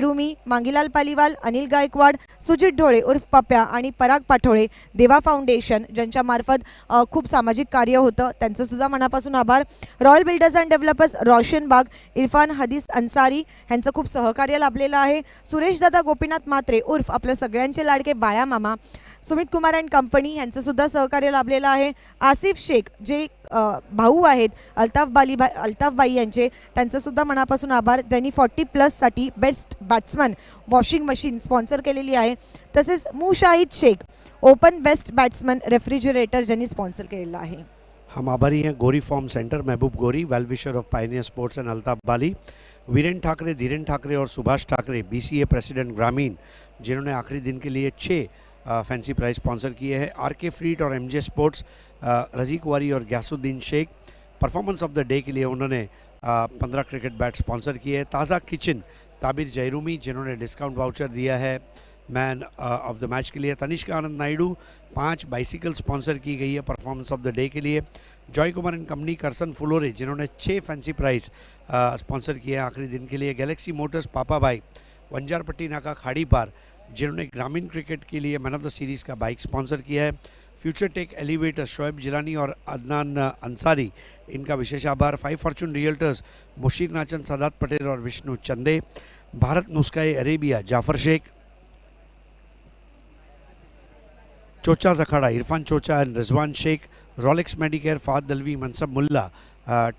रूमी, मांगीलाल पालीवाल, अनिल गायकवाड, सुजित ढोळे उर्फ पप्या आणि पराग पाठोळे, देवा फाउंडेशन ज्यांच्या मार्फत खूप सामाजिक कार्य होतं त्यांचं सुद्धा मनापासून आभार. Royal builders and developers, Roshan बाग, इरफान हदीस अन्सारी यांचं खूप सहकार्य लाभलेलं आहे. सुरेश दादा गोपीनाथ म्हात्रे उर्फ आपल्या सगळ्यांचे लाडके बाळा मामा, सुमित कुमार अँड कंपनी यांचं सुद्धा सहकार्य लाभलेलं आहे. आसिफ शेख जे भाऊ आहेत अल्ताफबाई यांचे, त्यांचं सुद्धा मनापासून आभार. ज्यांनी 40+ साठी best batsman washing machine sponsor केलेली आहे. तसेच Mushahid Shaikh open best batsman refrigerator ज्यांनी स्पॉन्सर केलेलं आहे. हम आभारी हैं गोरी form center, Mehboob Gori, well wisher of pioneer sports and Altaf Bali, Viren Thackeray, Dhiren Thackeray और सुभाष ठाकरे, BCA प्रेसिडेंट ग्रामीण, जिन्होंने आखिरी दिन के लिए 6 फैंसी प्राइज स्पॉन्सर किए हैं. RK फ्रीट और MJ स्पोर्ट्स, रज़ीक वारी और Gyasuddin Shaikh. Performance of the day के लिए उन्होंने 15 क्रिकेट बैट स्पॉन्सर किए हैं. ताज़ा किचन, ताबिर जयरूमी, जिन्होंने डिस्काउंट वाउचर दिया है मैन ऑफ द मैच के लिए. तनिष्का आनंद नायडू, 5 बाइसिकल स्पॉन्सर की गई है परफॉर्मेंस ऑफ द डे के लिए. जॉय कुमार एंड कंपनी, करसन फुलोरे, जिन्होंने 6 फैंसी प्राइज स्पॉन्सर किए हैं आखिरी दिन के लिए. गैलेक्सी मोटर्स, पापा भाई, वंजारपट्टी नाका, खाड़ी पार, जिन्होंने ग्रामीण क्रिकेट के लिए मैन ऑफ द सीरीज़ का बाइक स्पॉन्सर किया है. Future tech elevator, Shoaib Jilani और अदनान अंसारी, इनका विशेष आभार. 5 फॉर्चून रियल्टर्स, मुशीर नाचन, सादात पटेल और Vishnu Chande. Bharat Nuskhae Arabia, Jafar Shaikh. Chocha Akhada, Irfan Chocha and Rizwan Shaikh. Rolex medicare, Fahad Dalvi, Mansab Mulla,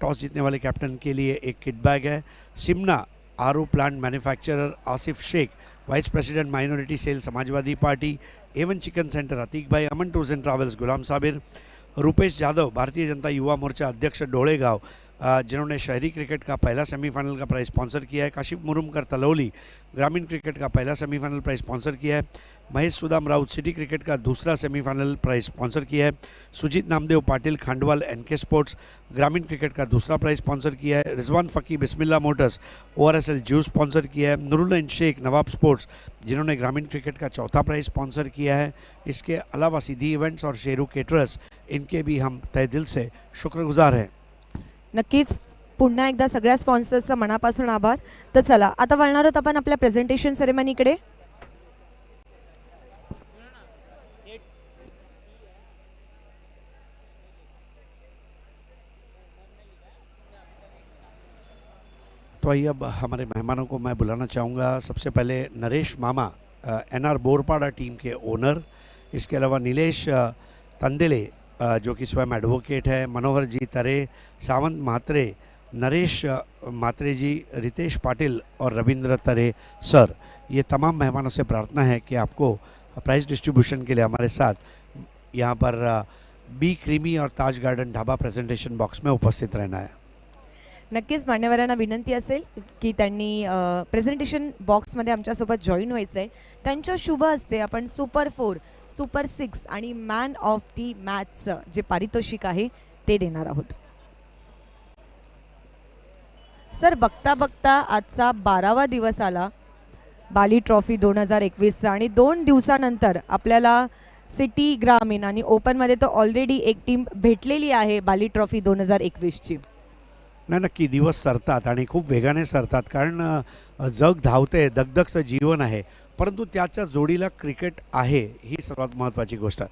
toss जीतने वाले कैप्टन के लिए एक किट बैग है. Simna RO plant manufacturer, Asif Shaikh, vice president minority cell, Samajwadi party. A1 chicken center, Atiq bhai. Aman tours and travels, Ghulam Sabir. Rupesh Yadav, Bharatiya Janata Yuva Morcha अध्यक्ष, ढोड़ेगांव, जिन्होंने शहरी क्रिकेट का पहला सेमीफाइनल का प्राइज स्पॉन्सर किया है. काशिफ मुरुमकर, तलौली, ग्रामीण क्रिकेट का पहला सेमीफाइनल प्राइज स्पॉन्सर किया है. महेश सुदाम राउत, सिटी क्रिकेट का दूसरा सेमीफाइनल प्राइज स्पॉन्सर किया है. सुजीत नामदेव पाटिल, खांडवाल, NK स्पोर्ट्स, ग्रामीण क्रिकेट का दूसरा प्राइज स्पॉन्सर किया है. Rizwan Faki, Bismillah motors, ORSL juice sponsor किया है. नुरुल्लाह शेख, नवाब स्पोर्ट्स, जिन्होंने ग्रामीण क्रिकेट का चौथा प्राइज स्पॉन्सर किया है. इसके अलावा सिद्धि इवेंट्स और शेरू केटरर्स, इनके भी हम तहे दिल से शुक्रगुजार हैं. नक्कीच पुन्हा एकदा सगळ्या स्पॉन्सर्सचा मनापासून आभार. तर चला आता वळणार आहोत आपण आपल्या प्रेझेंटेशन सेरेमनीकडे. तो आइए अब हमारे मेहमानों को मैं बुलाना चाहूँगा. सबसे पहले नरेश मामा, NR बोरपाड़ा टीम के ओनर. इसके अलावा नीलेश तंदेले, जो कि स्वयं एडवोकेट है. मनोहर जी तरे, सावंत म्हात्रे, नरेश म्हात्रे जी, रितेश पाटिल और रविंद्र तरे सर. ये तमाम मेहमानों से प्रार्थना है कि आपको प्राइज़ डिस्ट्रीब्यूशन के लिए हमारे साथ यहाँ पर बी क्रीमी और ताज गार्डन ढाबा प्रेजेंटेशन बॉक्स में उपस्थित रहना है. नक्कीच मान्यवरांना विनंती असेल की त्यांनी प्रेझेंटेशन बॉक्समध्ये आमच्यासोबत जॉईन व्हायचं आहे. त्यांच्या शुभ हस्ते आपण सुपर 4, सुपर 6 आणि मॅन ऑफ दी मॅचचं जे पारितोषिक आहे ते देणार आहोत. सर, बघता बघता आजचा 12वा दिवस आला बाली ट्रॉफी 2021चा, आणि 2 दिवसानंतर आपल्याला सिटी, ग्रामीण आणि ओपनमध्ये तो ऑलरेडी एक टीम भेटलेली आहे बाली ट्रॉफी 2021ची. नाही, नक्की दिवस सरतात आणि खूप वेगाने सरतात, कारण जग धावते, दगदगचं जीवन आहे, परंतु त्याच्या जोडीला क्रिकेट आहे, ही सर्वात महत्त्वाची गोष्ट.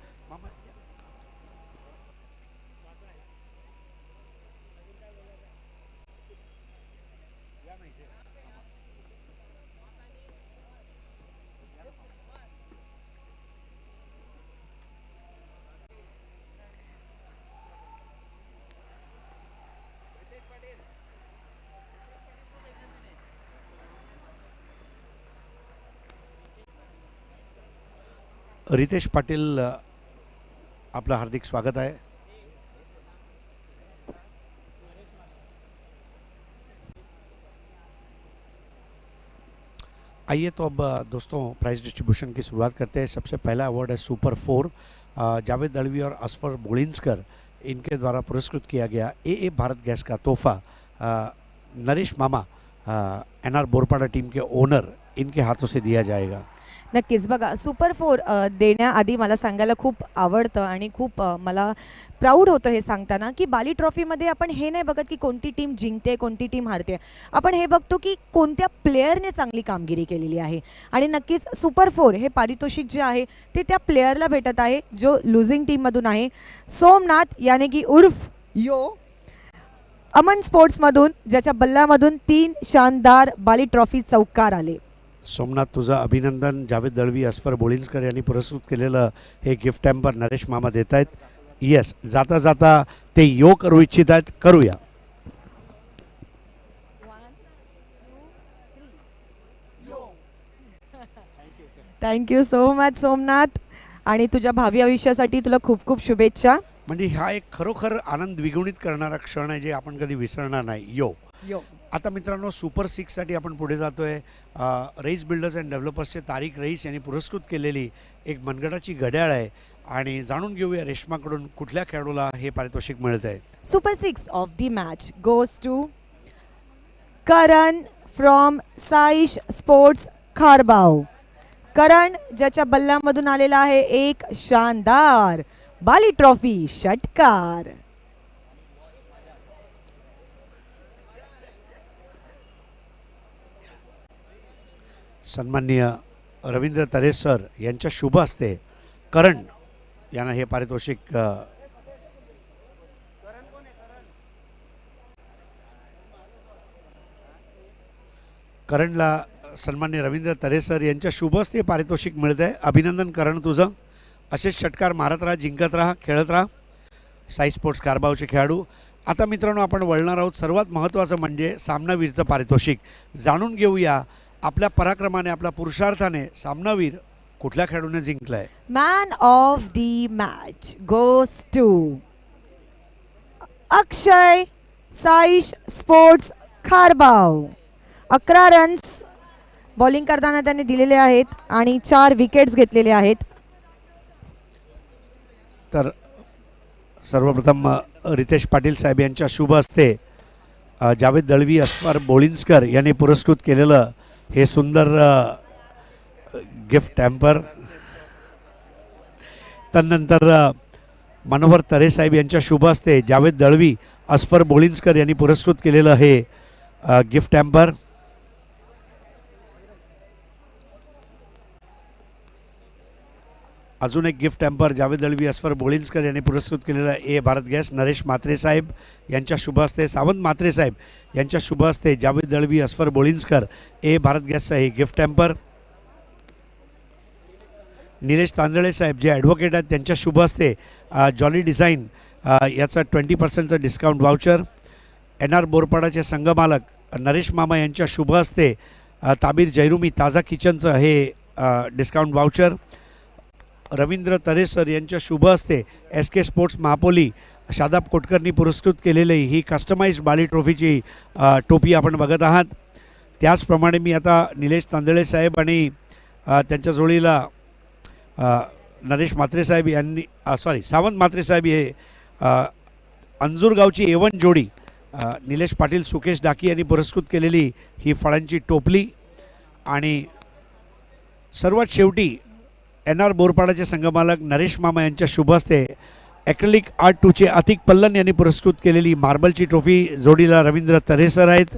रितेश पाटिल, आपलं हार्दिक स्वागत आहे. आइए तो अब दोस्तों प्राइज़ डिस्ट्रीब्यूशन की शुरुआत करते हैं. सबसे पहला अवार्ड है सुपर 4, जावेद दलवी और असफर बोलिंसकर, इनके द्वारा पुरस्कृत किया गया. AA भारत गैस का तोहफा नरेश मामा, NR बोरपाड़ा टीम के ओनर, इनके हाथों से दिया जाएगा. नक्कीच बघा सुपर फोर देण्याआधी मला सांगायला खूप आवडतं आणि खूप मला प्राऊड होतं हे सांगताना की बाली ट्रॉफीमध्ये आपण हे नाही बघत की कोणती टीम जिंकते कोणती टीम हारते. आपण हे बघतो की कोणत्या प्लेयरने चांगली कामगिरी केलेली आहे आणि नक्कीच सुपर फोर हे पारितोषिक जे आहे ते त्या प्लेयरला भेटत आहे जो लुझिंग टीममधून आहे. सोमनाथ याने की उर्फ यो अमन स्पोर्ट्समधून ज्याच्या बल्ल्यामधून 3 शानदार बाली ट्रॉफी चौकार आले. सोमनाथ तुझं अभिनंदन. जावेद दळवी, अस्फर बोळिंजकर यांनी पुरस्कृत केलेलं हे गिफ्ट हॅम्पर नरेश मामा देत आहेत. येस, जाता जाता ते यो करू इच्छित आहेत, करूया. थँक्यू सो मच सोमनाथ आणि तुझ्या भावी आयुष्यासाठी तुला खूप खूप शुभेच्छा. म्हणजे हा एक खरोखर आनंद द्विगुणित करणारा क्षण आहे जे आपण कधी विसरणार नाही. यो आता मित्रांनो सुपर 6साठी आपण पुढे जातोय. रईस बिल्डर्स अँड डेव्हलपर्सचे तारिक रईस यांनी पुरस्कृत केलेली एक मनगटाची घड्याळ आहे आणि जाणून घेऊया रेश्माकडून कुठल्या खेळाडूला हे पारितोषिक मिळत आहे. Super 6 of the match goes to Karan from Saish sports Kharbav. Karan ज्याच्या बल्ल्यामधून आलेला आहे एक शानदार बाली ट्रॉफी षटकार. सन्माननीय रवींद्र तरे सर यांच्या शुभ हस्ते करण यांना हे पारितोषिक करणला सन्माननीय रवींद्र तरे सर यांच्या शुभ हस्ते पारितोषिक मिळत आहे. अभिनंदन करण तुझं. असेच षटकार मारत राहा, जिंकत राहा, खेळत राहा. साई स्पोर्ट्स कारबावचे खेळाडू. आता मित्रांनो आपण वळणार आहोत सर्वात महत्त्वाचं म्हणजे सामनावीरचं पारितोषिक. जाणून घेऊया आपल्या पराक्रमाने आपल्या पुरुषार्थाने सामनावीर कुठल्या खेळाडूने जिंकलाय. Man of the match goes to Akshay Saish sports Kharbav. 11 runs bowling करताना त्यांनी दिलेले आहेत आणि 4 विकेट्स घेतलेले आहेत. तर सर्वप्रथम रितेश पाटील साहेब यांच्या शुभ हस्ते जावेद दळवी, अस्फर बोळिंजकर यांनी पुरस्कृत केलेलं हे सुंदर गिफ्ट हॅम्पर. त्यानंतर मनोहर तरे साहेब यांच्या शुभ हस्ते जावेद दळवी, अस्फर बोळिंजकर यांनी पुरस्कृत केलेलं हे गिफ्ट हॅम्पर. अजून एक गिफ्ट हॅम्पर जावेद दळवी, अस्फर बोळिंजकर यांनी पुरस्कृत केलेला ए भारत गॅस नरेश म्हात्रे साहेब यांच्या शुभ हस्ते, सावंत म्हात्रे साहेब यांच्या शुभ हस्ते जावेद दळवी, अस्फर बोळिंजकर ए भारत गॅसचा हे गिफ्ट हॅम्पर. निलेश तांदळे साहेब जे ॲडव्होकेट आहेत त्यांच्या शुभ हस्ते जॉली डिझाईन याचा 20% डिस्काउंट वाउचर. NR बोरपाडाचे संघमालक नरेश मामा यांच्या शुभ हस्ते ताबीर जैरुमी ताजा किचनचं हे डिस्काउंट वाउचर. रवींद्र तरे सर यांच्या शुभ हस्ते SK स्पोर्ट्स महापोली शादाब कोटकरनी पुरस्कृत केलेली ही कस्टमाइज्ड बाली ट्रॉफीची टोपी आपण बघत आहात. त्याचप्रमाणे मी आता निलेश तांदळे साहेब आणि त्यांच्या जोडीला नरेश म्हात्रे साहेब यांनी सावंत म्हात्रे साहेब हे अंजूरगावची A1 जोडी निलेश पाटील, सुकेश डाकी यांनी पुरस्कृत केलेली ही फळांची टोपली. आणि सर्वात शेवटी NR बोरपाडाचे संघमालक नरेश मामा यांच्या शुभ हस्ते ॲक्रेलिक आर्ट 2चे अतिक पल्लन यांनी पुरस्कृत केलेली मार्बलची ट्रॉफी जोडीला रवींद्र तरे सर आहेत.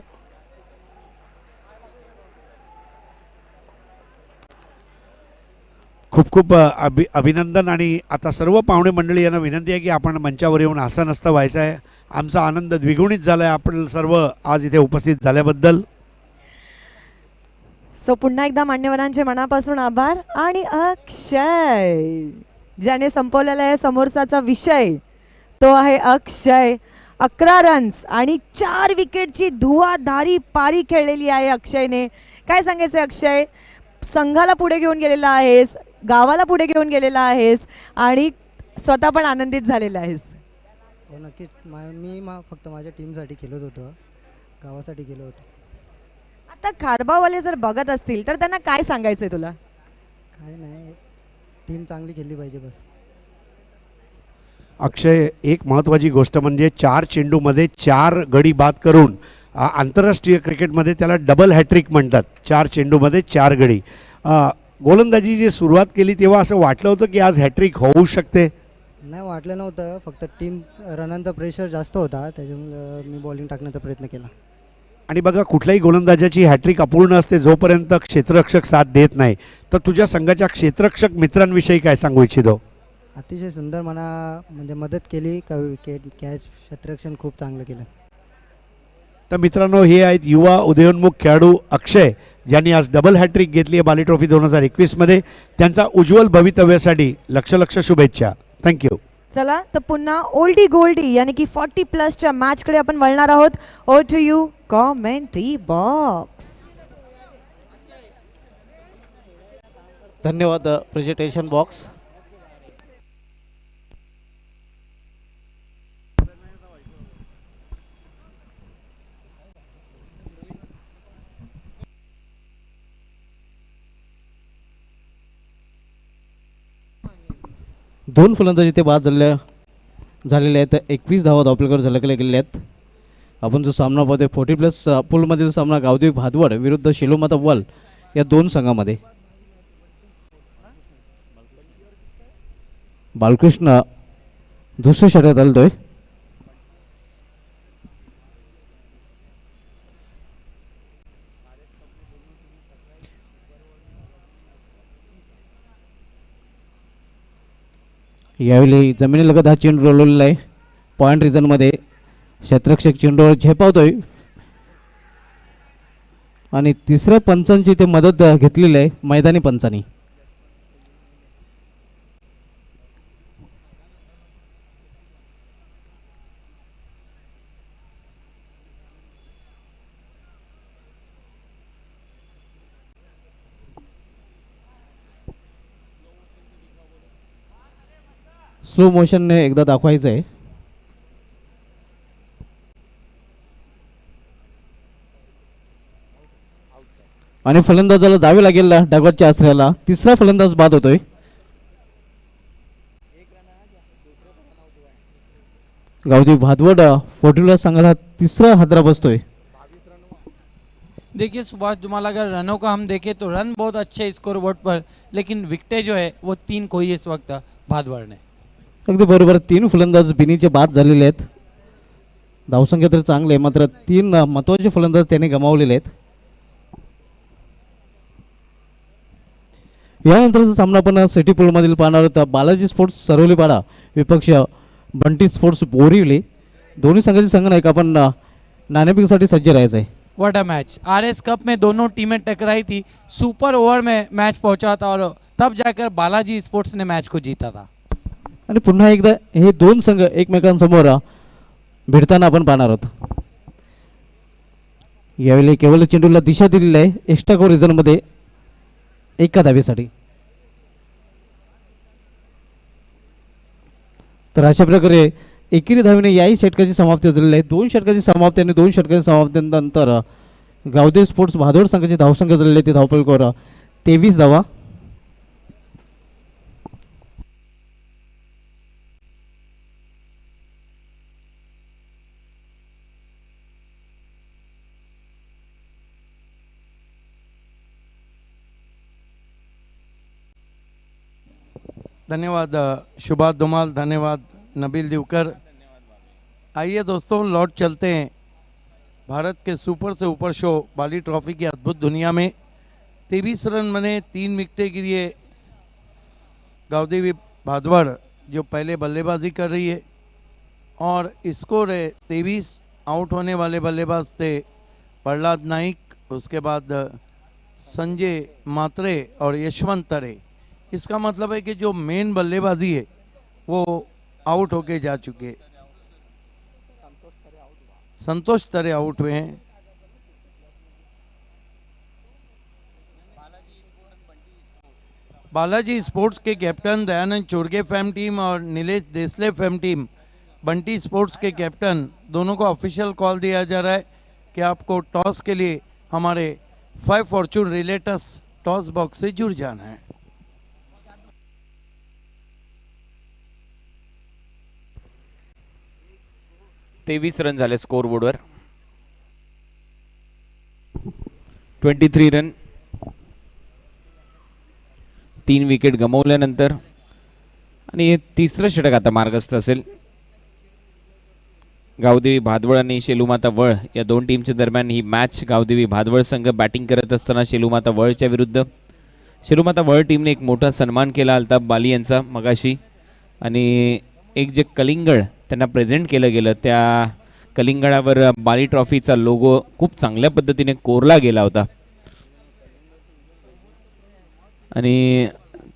खूप खूप अभिनंदन. आणि आता सर्व पाहुणे मंडळी यांना विनंती आहे की आपण मंचावर येऊन आसन व्हायचं आहे. आमचा आनंद द्विगुणित झाला आहे आपण सर्व आज इथे उपस्थित झाल्याबद्दल. सो पुन्हा एकदा मान्यवरांचे मनापासून आभार. आणि अक्षय ज्याने संपवलेला आहे समोरचा विषय तो आहे अक्षय. 11 रन्स आणि 4 विकेटची धुवाधारी पारी खेळलेली आहे अक्षयने. काय सांगायचं अक्षय, संघाला पुढे घेऊन गेलेला आहेस, गावाला पुढे घेऊन गेलेला आहेस आणि स्वतः पण आनंदित झालेला आहेस. हो नक्कीच. मी फक्त माझ्या टीमसाठी खेळत होतो, गावासाठी केलं होतं. आता खारबावाले जर बघत असतील तर त्यांना काय सांगायचंय तुला? काय नाही, टीम चांगली खेळली पाहिजे बस. अक्षय, एक महत्त्वाची गोष्ट म्हणजे 4 चेंडूमध्ये 4 गडी बाद करून आंतरराष्ट्रीय क्रिकेटमध्ये त्याला डबल हॅट्रिक म्हणतात. 4 चेंडूमध्ये 4 गडी. गोलंदाजीची सुरुवात केली तेव्हा असं वाटलं होतं की आज हॅट्रिक होऊ शकते? नाही वाटलं नव्हतं, फक्त टीम रनांचा प्रेशर जास्त होता त्याच्यामुळे मी बॉलिंग टाकण्याचा प्रयत्न केला. आणि बघा, कुठल्याही गोलंदाजाची हॅट्रिक अपूर्ण असते जोपर्यंत क्षेत्ररक्षक साथ देत नाही. तर तुझ्या संघाच्या क्षेत्ररक्षक मित्रांविषयी काय सांगू इच्छितो? अतिशय सुंदर मला म्हणजे मदत केली, विकेट कॅच क्षेत्ररक्षण खूप चांगलं केलं. तर मित्रांनो, हे आहेत युवा उदयोन्मुख खेळाडू अक्षय, ज्यांनी आज डबल हॅट्रिक घेतली आहे बाली ट्रॉफी 2021मध्ये. त्यांचा उज्ज्वल भवितव्यासाठी लक्ष शुभेच्छा. थँक्यू. चला तर पुन्हा ओल्डी गोल्डी यानी की 40+ मॅचकडे आपण वळणार आहोत. Over to you commentary box. धन्यवाद प्रेझेंटेशन बॉक्स. दोन फलंदाजी ते बाद झालेले आहेत. 21 धावा धावपलकर झलकले गेलेले आहेत. आपण जो सामना पाहतोय 40+ पूलमधील सामना गावदेवी भादवड विरुद्ध शिलोमाता वल या दोन संघामध्ये. बालकृष्ण दुसऱ्या षटकात आलतोय. यावेळी जमिनीलगत हा चेंडू रोवलेला आहे. पॉईंट रिझनमध्ये क्षेत्ररक्षक चेंडूवर झेपावतोय आणि तिसऱ्या पंचांची ते मदत घेतलेली आहे मैदानी पंचांनी. स्लो मोशनने एकदा दाखवायचं आहे. आणि फलंदाजाला जावे लागेल डागवटच्या आश्रयाला. तिसरा फलंदाज बाद होतोय. गावदेवी भादवड 40 संघाला तिसरा हादरा बसतोय. देखिए सुभाष धुमाल, अगर रनों का हम देखें तो रन बहुत अच्छे हैं स्कोर बोर्ड पर, लेकिन विकेटें जो है वो 3 खोई इस वक्त भादवड़ ने. अगदी बरोबर. 3 फलंदाज बिनीचे बाद झालेले आहेत. धावसंख्या तर चांगले, मात्र 3 महत्त्वाचे फलंदाज त्याने गमावलेले आहेत. यानंतरचा सामना आपण सिटी पूलमधील पाहणार होता. बालाजी स्पोर्ट्स सरवलीपाडा विपक्ष बंटी स्पोर्ट्स बोरिवली. दोन्ही संघाचे संघनायक आपण नाणेफेकीसाठी सज्ज राहायचं आहे. What a match. RS cup में दोनों टीमें टकराई थी, सुपर ओवर में मैच पहुंचा था और तब जाकर बालाजी स्पोर्ट्स ने मैच को जीता था. आणि पुन्हा एकदा हे दोन संघ एकमेकांसमोर भिडताना आपण पाहणार आहोत. यावेळी केवळ चेंडूला दिशा दिलेली आहे एक्स्ट्रा को रिझनमध्ये एका धावेसाठी. तर अशा प्रकारे एकेरी धावेने याही षटकाची समाप्ती झालेली आहे. 2 षटकाची समाप्ती आणि 2 षटकाची समाप्तीनंतर गावदेवी स्पोर्ट्स भादोड संघाची धावसंख्या झालेली आहे ती धावपलकर 23 धावा. धन्यवाद सुभाष धुमाल, धन्यवाद नबील दिवकर. आइए दोस्तों, लौट चलते हैं भारत के सुपर से ऊपर शो बाली ट्रॉफी की अद्भुत दुनिया में. 23 रन बने, 3 विकेटें के लिए गावदेवी भादवड़ जो पहले बल्लेबाजी कर रही है और स्कोर है 23. आउट होने वाले बल्लेबाज थे प्रहलाद नाइक, उसके बाद संजय मात्रे और यशवंत तरे. इसका मतलब है कि जो मेन बल्लेबाजी है वो आउट होके जा चुके. संतोष तरे आउट हुए हैं. बालाजी स्पोर्ट्स के कैप्टन दयानंद चोरगे फैम टीम और नीलेश देसले फैम टीम बंटी स्पोर्ट्स के कैप्टन दोनों को ऑफिशियल कॉल दिया जा रहा है कि आपको टॉस के लिए हमारे 5 फॉर्चून रिलेटस टॉस बॉक्स से जुड़ जाना है. तेवीस रन झाले स्कोर बोर्डवर. 23 रन. 3 विकेट गमावल्यानंतर आणि तिसरं षटक आता मार्गस्थ असेल. गावदेवी भादवळ आणि शेलूमाता वळ या दोन टीमच्या दरम्यान ही मॅच. गावदेवी भादवळ संघ बॅटिंग करत असताना शेलूमाता वळच्या विरुद्ध. शेलूमाता वळ टीमने एक मोठा सन्मान केला अल्ताफ बाली यांचा मगाशी, आणि एक जे कलिंगड त्यांना प्रेझेंट केलं गेलं त्या कलिंगडावर बाली ट्रॉफीचा लोगो खूप चांगल्या पद्धतीने कोरला गेला होता. आणि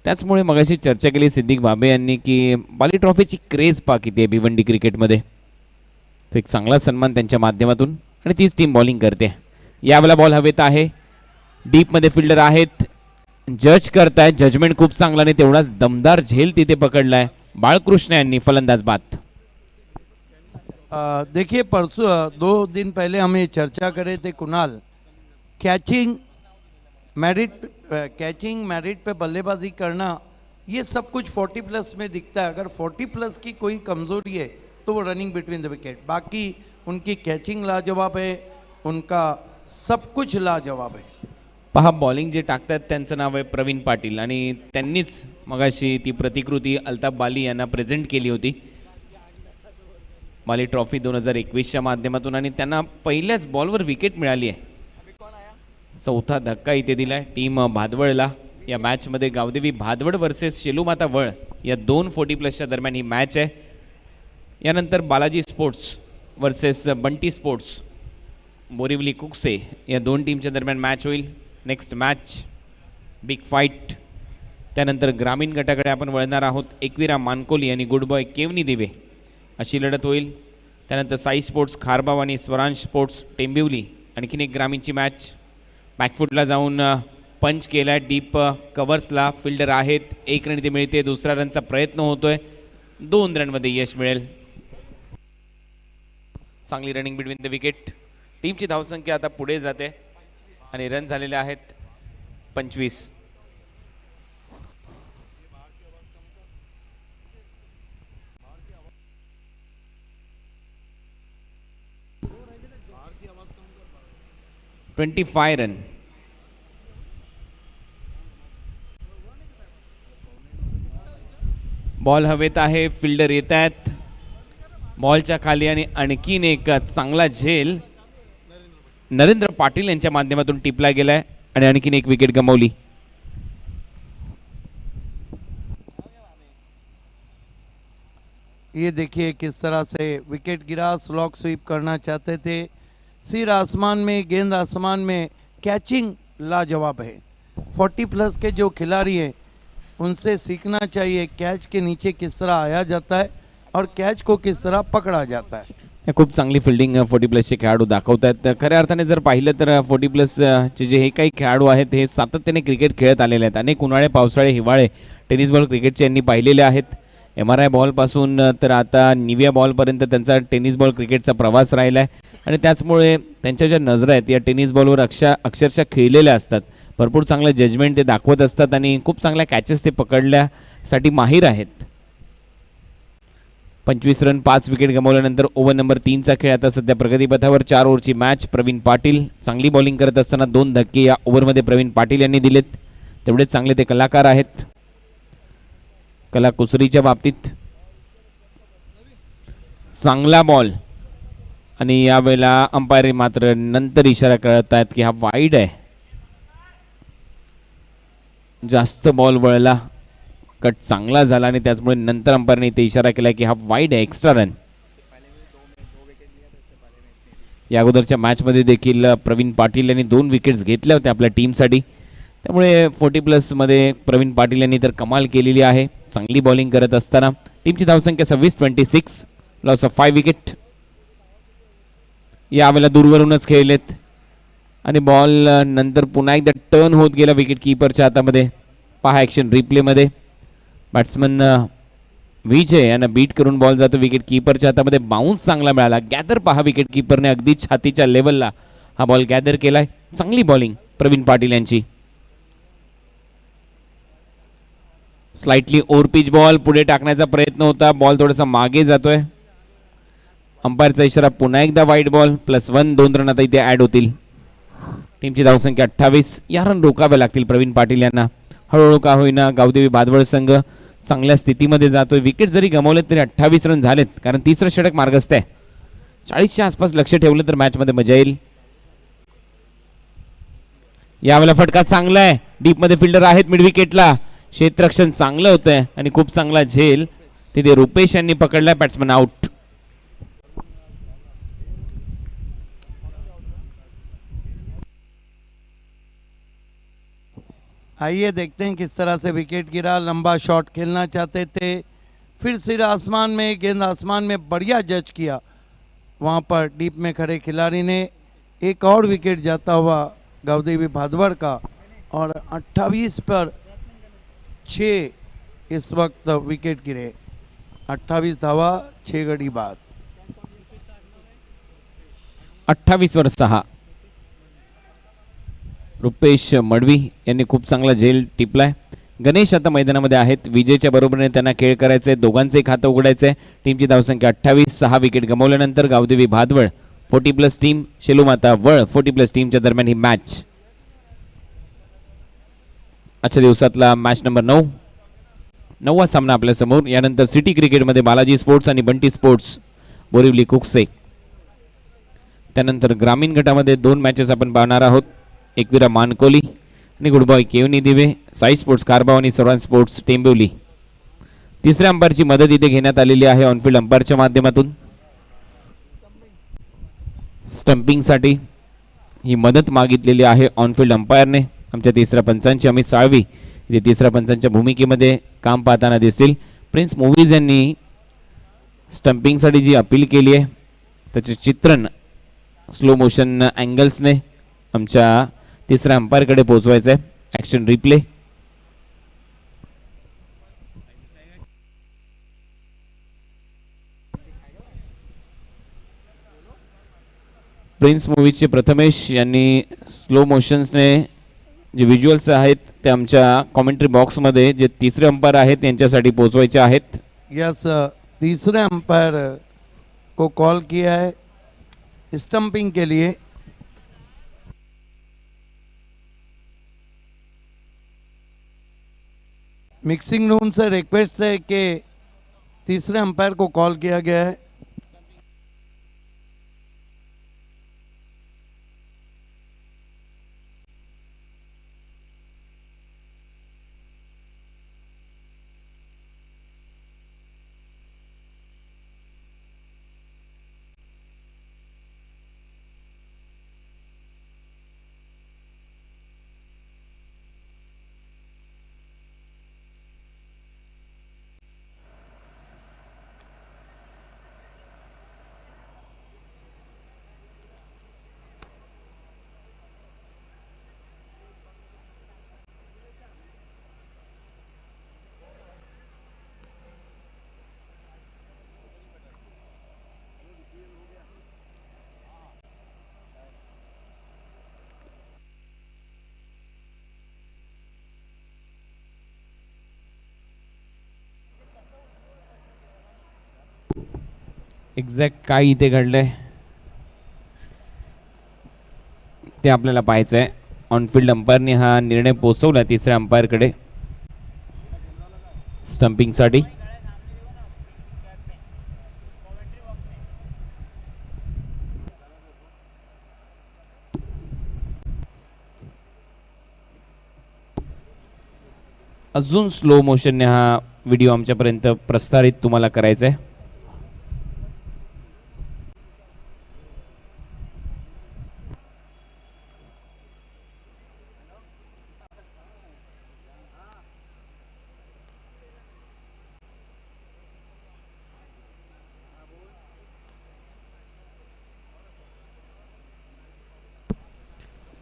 त्याचमुळे मगाशी चर्चा केली सिद्दीक भाबे यांनी की बाली ट्रॉफीची क्रेज पहा किती आहे भिवंडी क्रिकेटमध्ये. तो एक चांगला सन्मान त्यांच्या माध्यमातून, आणि तीच टीम बॉलिंग करते. यावेळेला बॉल हवेत आहे, डीपमध्ये फिल्डर आहेत, जज करतायत. जजमेंट खूप चांगला आणि तेवढाच दमदार झेल तिथे पकडलाय बाळकृष्ण यांनी फलंदाज बाद. देखिए परसों 2 दिन पहले हम ये चर्चा करे थे कुणाल, कैचिंग मेरिट पे बल्लेबाजी करना ये सब कुछ 40 प्लस में दिखता है. अगर 40 प्लस की कोई कमजोरी है तो वो रनिंग बिटवीन द विकेट. बाकी उनकी कैचिंग लाजवाब है, उनका सब कुछ लाजवाब है. पहा बॉलिंग जे टाकतात त्यांचं नाव आहे प्रवीण पाटील, आणि त्यांनीच मगाशी ती प्रतिकृती अल्ताफ बाली यांना प्रेझेंट केली होती बाली ट्रॉफी 2021च्या माध्यमातून, आणि त्यांना पहिल्याच बॉलवर विकेट मिळाली आहे. चौथा धक्का इथे दिलाय टीम भादवळला. या मॅचमध्ये गावदेवी भादवड वर्सेस शेलूमाता वळ या 2 40 प्लसच्या दरम्यान ही मॅच आहे. यानंतर Balaji sports versus Bunty sports Borivali Kukse या 2 टीमच्या दरम्यान मॅच होईल. Next match big fight. त्यानंतर ग्रामीण गटाकडे आपण वळणार आहोत. एकविरा मानकोली आणि गुड बॉय केवनी दिवे अशी लढत होईल. त्यानंतर साई स्पोर्ट्स खारबाव आणि स्वरांश स्पोर्ट्स टेंबिवली आणखीन एक ग्रामीणची मॅच. बॅकफुटला जाऊन पंच केला डीप कव्हर्सला, फिल्डर आहेत, 1 रन इथे मिळते. दुसरा रनचा प्रयत्न होतोय, 2 रनमध्ये यश मिळेल. चांगली रनिंग बिटवीन द विकेट. टीमची धावसंख्या आता पुढे जाते आणि रन झालेले आहेत 25. रन. बॉल हवेत आहे, फिल्डर येत आहेत बॉलच्या खाली, आणि आणखीन एक चांगला झेल नरेंद्र पाटील यांच्या माध्यमातून टिपला गेलाय आणि आणखीन एक विकेट गमावली. ये देखिए किस तरह से विकेट गिरा. स्लॉक स्वीप करना चाहते थे, सिर आसमान में, गेंद आसमान में, कैचिंग लाजवाब है. 40 प्लस के जो खिलाड़ी हैं उनसे सीखना चाहिए कैच के नीचे किस तरह आया जाता है और कैच को किस तरह पकड़ा जाता है. खूप चांगली फिल्डिंग 40 प्लसचे खेळाडू दाखवत आहेत. खऱ्या अर्थाने जर पाहिलं तर 40 प्लसचे जे हे काही खेळाडू आहेत हे सातत्याने क्रिकेट खेळत आलेले आहेत. अनेक उन्हाळे, पावसाळे, हिवाळे टेनिस बॉल क्रिकेटचे यांनी पाहिलेले आहेत. MRI बॉलपासून तर आता निविया बॉलपर्यंत त्यांचा टेनिस बॉल क्रिकेटचा प्रवास राहिला आहे, आणि त्याचमुळे त्यांच्या ज्या नजरा आहेत या टेनिस बॉलवर अक्षरशः खेळलेल्या असतात. भरपूर चांगलं जजमेंट ते दाखवत असतात आणि खूप चांगल्या कॅचेस ते पकडण्यासाठी माहीर आहेत. 25 रन, 5 विकेट गमावल्यानंतर ओव्हर नंबर 3चा खेळ आता सध्या प्रगतीपथावर. 4 ओव्हरची मॅच. प्रवीण पाटील चांगली बॉलिंग करत असताना 2 धक्के या ओव्हरमध्ये प्रवीण पाटील यांनी दिलेत. तेवढेच चांगले ते कलाकार आहेत. कला कुसरीच्या बाबतीत चांगला बॉल, आणि यावेळेला अंपायर मात्र नंतर इशारा करत आहेत की हा वाईड आहे. जास्त बॉल वळला, कट चांगला झाला, आणि त्याचमुळे नंतर अंपायरने इथे इशारा केला की हा वाईड आहे, एक्स्ट्रा रन. या अगोदरच्या मॅचमध्ये देखील प्रवीण पाटील यांनी 2 विकेट्स घेतल्या होत्या आपल्या टीमसाठी. त्यामुळे 40 प्लसमध्ये प्रवीण पाटील यांनी तर कमाल केलेली आहे चांगली बॉलिंग करत असताना. टीमची धावसंख्या 26, लॉस ऑफ 5 विकेट. यावेळेला दूरवरूनच खेळलेत आणि बॉल नंतर पुन्हा एकदा टर्न होत गेला विकेट कीपरच्या हातामध्ये. पहा ॲक्शन रिप्लेमध्ये बॅट्समन विजय यांना बीट करून बॉल जातो विकेट कीपरच्या हातामध्ये. बाउन्स चांगला मिळाला. गॅदर पहा विकेट कीपरने अगदी छातीच्या लेवलला हा बॉल गॅदर केलाय. चांगली बॉलिंग प्रवीण पाटील यांची. स्लाइटली ओव्हर पिच बॉल पुढे टाकण्याचा प्रयत्न होता, बॉल थोडासा मागे जातोय. अंपायरचा इशारा पुन्हा एकदा वाईड बॉल. +1, 2 रन आता इथे ऍड होतील. टीमची धावसंख्या 28. या रन रोकाव्या लागतील प्रवीण पाटील यांना. हळूहळू का होईना गावदेवी भादवड संघ चांगल्या स्थितीमध्ये जातोय. विकेट जरी गमावले तरी 28 रन झालेत, कारण तिसरं षटक मार्गस्थ आहे. 40च्या आसपास लक्ष ठेवलं तर मॅचमध्ये मजा येईल. यावेळेला फटका चांगला आहे, डीपमध्ये फिल्डर आहेत मिड विकेटला. क्षेत्ररक्षण चांगलं होतंय आणि खूप चांगला झेल तिथे रुपेश यांनी पकडलाय. Batsman out. आइए देखते हैं किस तरह से विकेट गिरा. लंबा शॉट खेलना चाहते थे, फिर सिर आसमान में, गेंद आसमान में, बढ़िया जज किया वहाँ पर डीप में खड़े खिलाड़ी ने. एक और विकेट जाता हुआ गावदेवी भादवड़ का और 28 पर 6 इस वक्त विकेट गिरे. 28 धावा 6 गडी बाद. 28 वर 6. रुपेश मडवी यांनी खूप चांगला झेल टिपलाय. गणेश आता मैदानामध्ये आहेत. विजयच्या बरोबरीने त्यांना खेळ करायचे, दोघांचे खातं उघडायचे. टीमची धावसंख्या 28. 6 विकेट गमावल्यानंतर गावदेवी भादवड 40+ टीम, शेलूमाता वळ 40+ टीमच्या दरम्यान ही मॅच. आजच्या दिवसातला मॅच नंबर 9, 9वा सामना आपल्या समोर. यानंतर सिटी क्रिकेटमध्ये बालाजी स्पोर्ट्स आणि बंटी स्पोर्ट्स बोरिवली कुकसे. त्यानंतर ग्रामीण गटामध्ये 2 मॅचेस आपण पाहणार आहोत. एकविरा मानकोली आणि गुडबॉय केवनी दिवे, साई स्पोर्ट्स कारबाव आणि सर्वान स्पोर्ट्स टेंबिवली. तिसऱ्या अंपायरची मदत इथे घेण्यात आलेली आहे ऑनफिल्ड अंपायरच्या माध्यमातून. स्टंपिंगसाठी ही मदत मागितलेली आहे ऑनफिल्ड अंपायरने. आमच्या तिसऱ्या पंचांची अमित साळवी इथे तिसऱ्या पंचांच्या भूमिकेमध्ये काम पाहताना दिसतील. प्रिन्स मूव्हीज यांनी स्टंपिंगसाठी जी अपील केली आहे त्याचे चित्रण स्लो मोशन अँगल्सने आमच्या तिसऱ्या अंपायरकडे पोहोचवायचं आहे. Action replay. प्रिन्स मूव्हीजचे प्रथमेश यांनी स्लो मोशन्सने जे व्हिज्युअल्स आहेत ते आमच्या कॉमेंट्री बॉक्समध्ये जे तिसरे अंपायर आहेत त्यांच्यासाठी पोहोचवायचे आहेत. यस, तीसरे अंपायर को कॉल किया है स्टंपिंग के लिए. मिक्सिंग रूम से रिक्वेस्ट है कि तीसरे अंपायर को कॉल किया गया है. एक्झॅक्ट काय इथे घडलंय ते आपल्याला पाहायचं आहे. ऑनफिल्ड अंपायरने हा निर्णय पोहोचवला तिसऱ्या अंपायरकडे स्टंपिंगसाठी. अजून स्लो मोशनने हा व्हिडिओ आमच्यापर्यंत प्रसारित तुम्हाला करायचा आहे.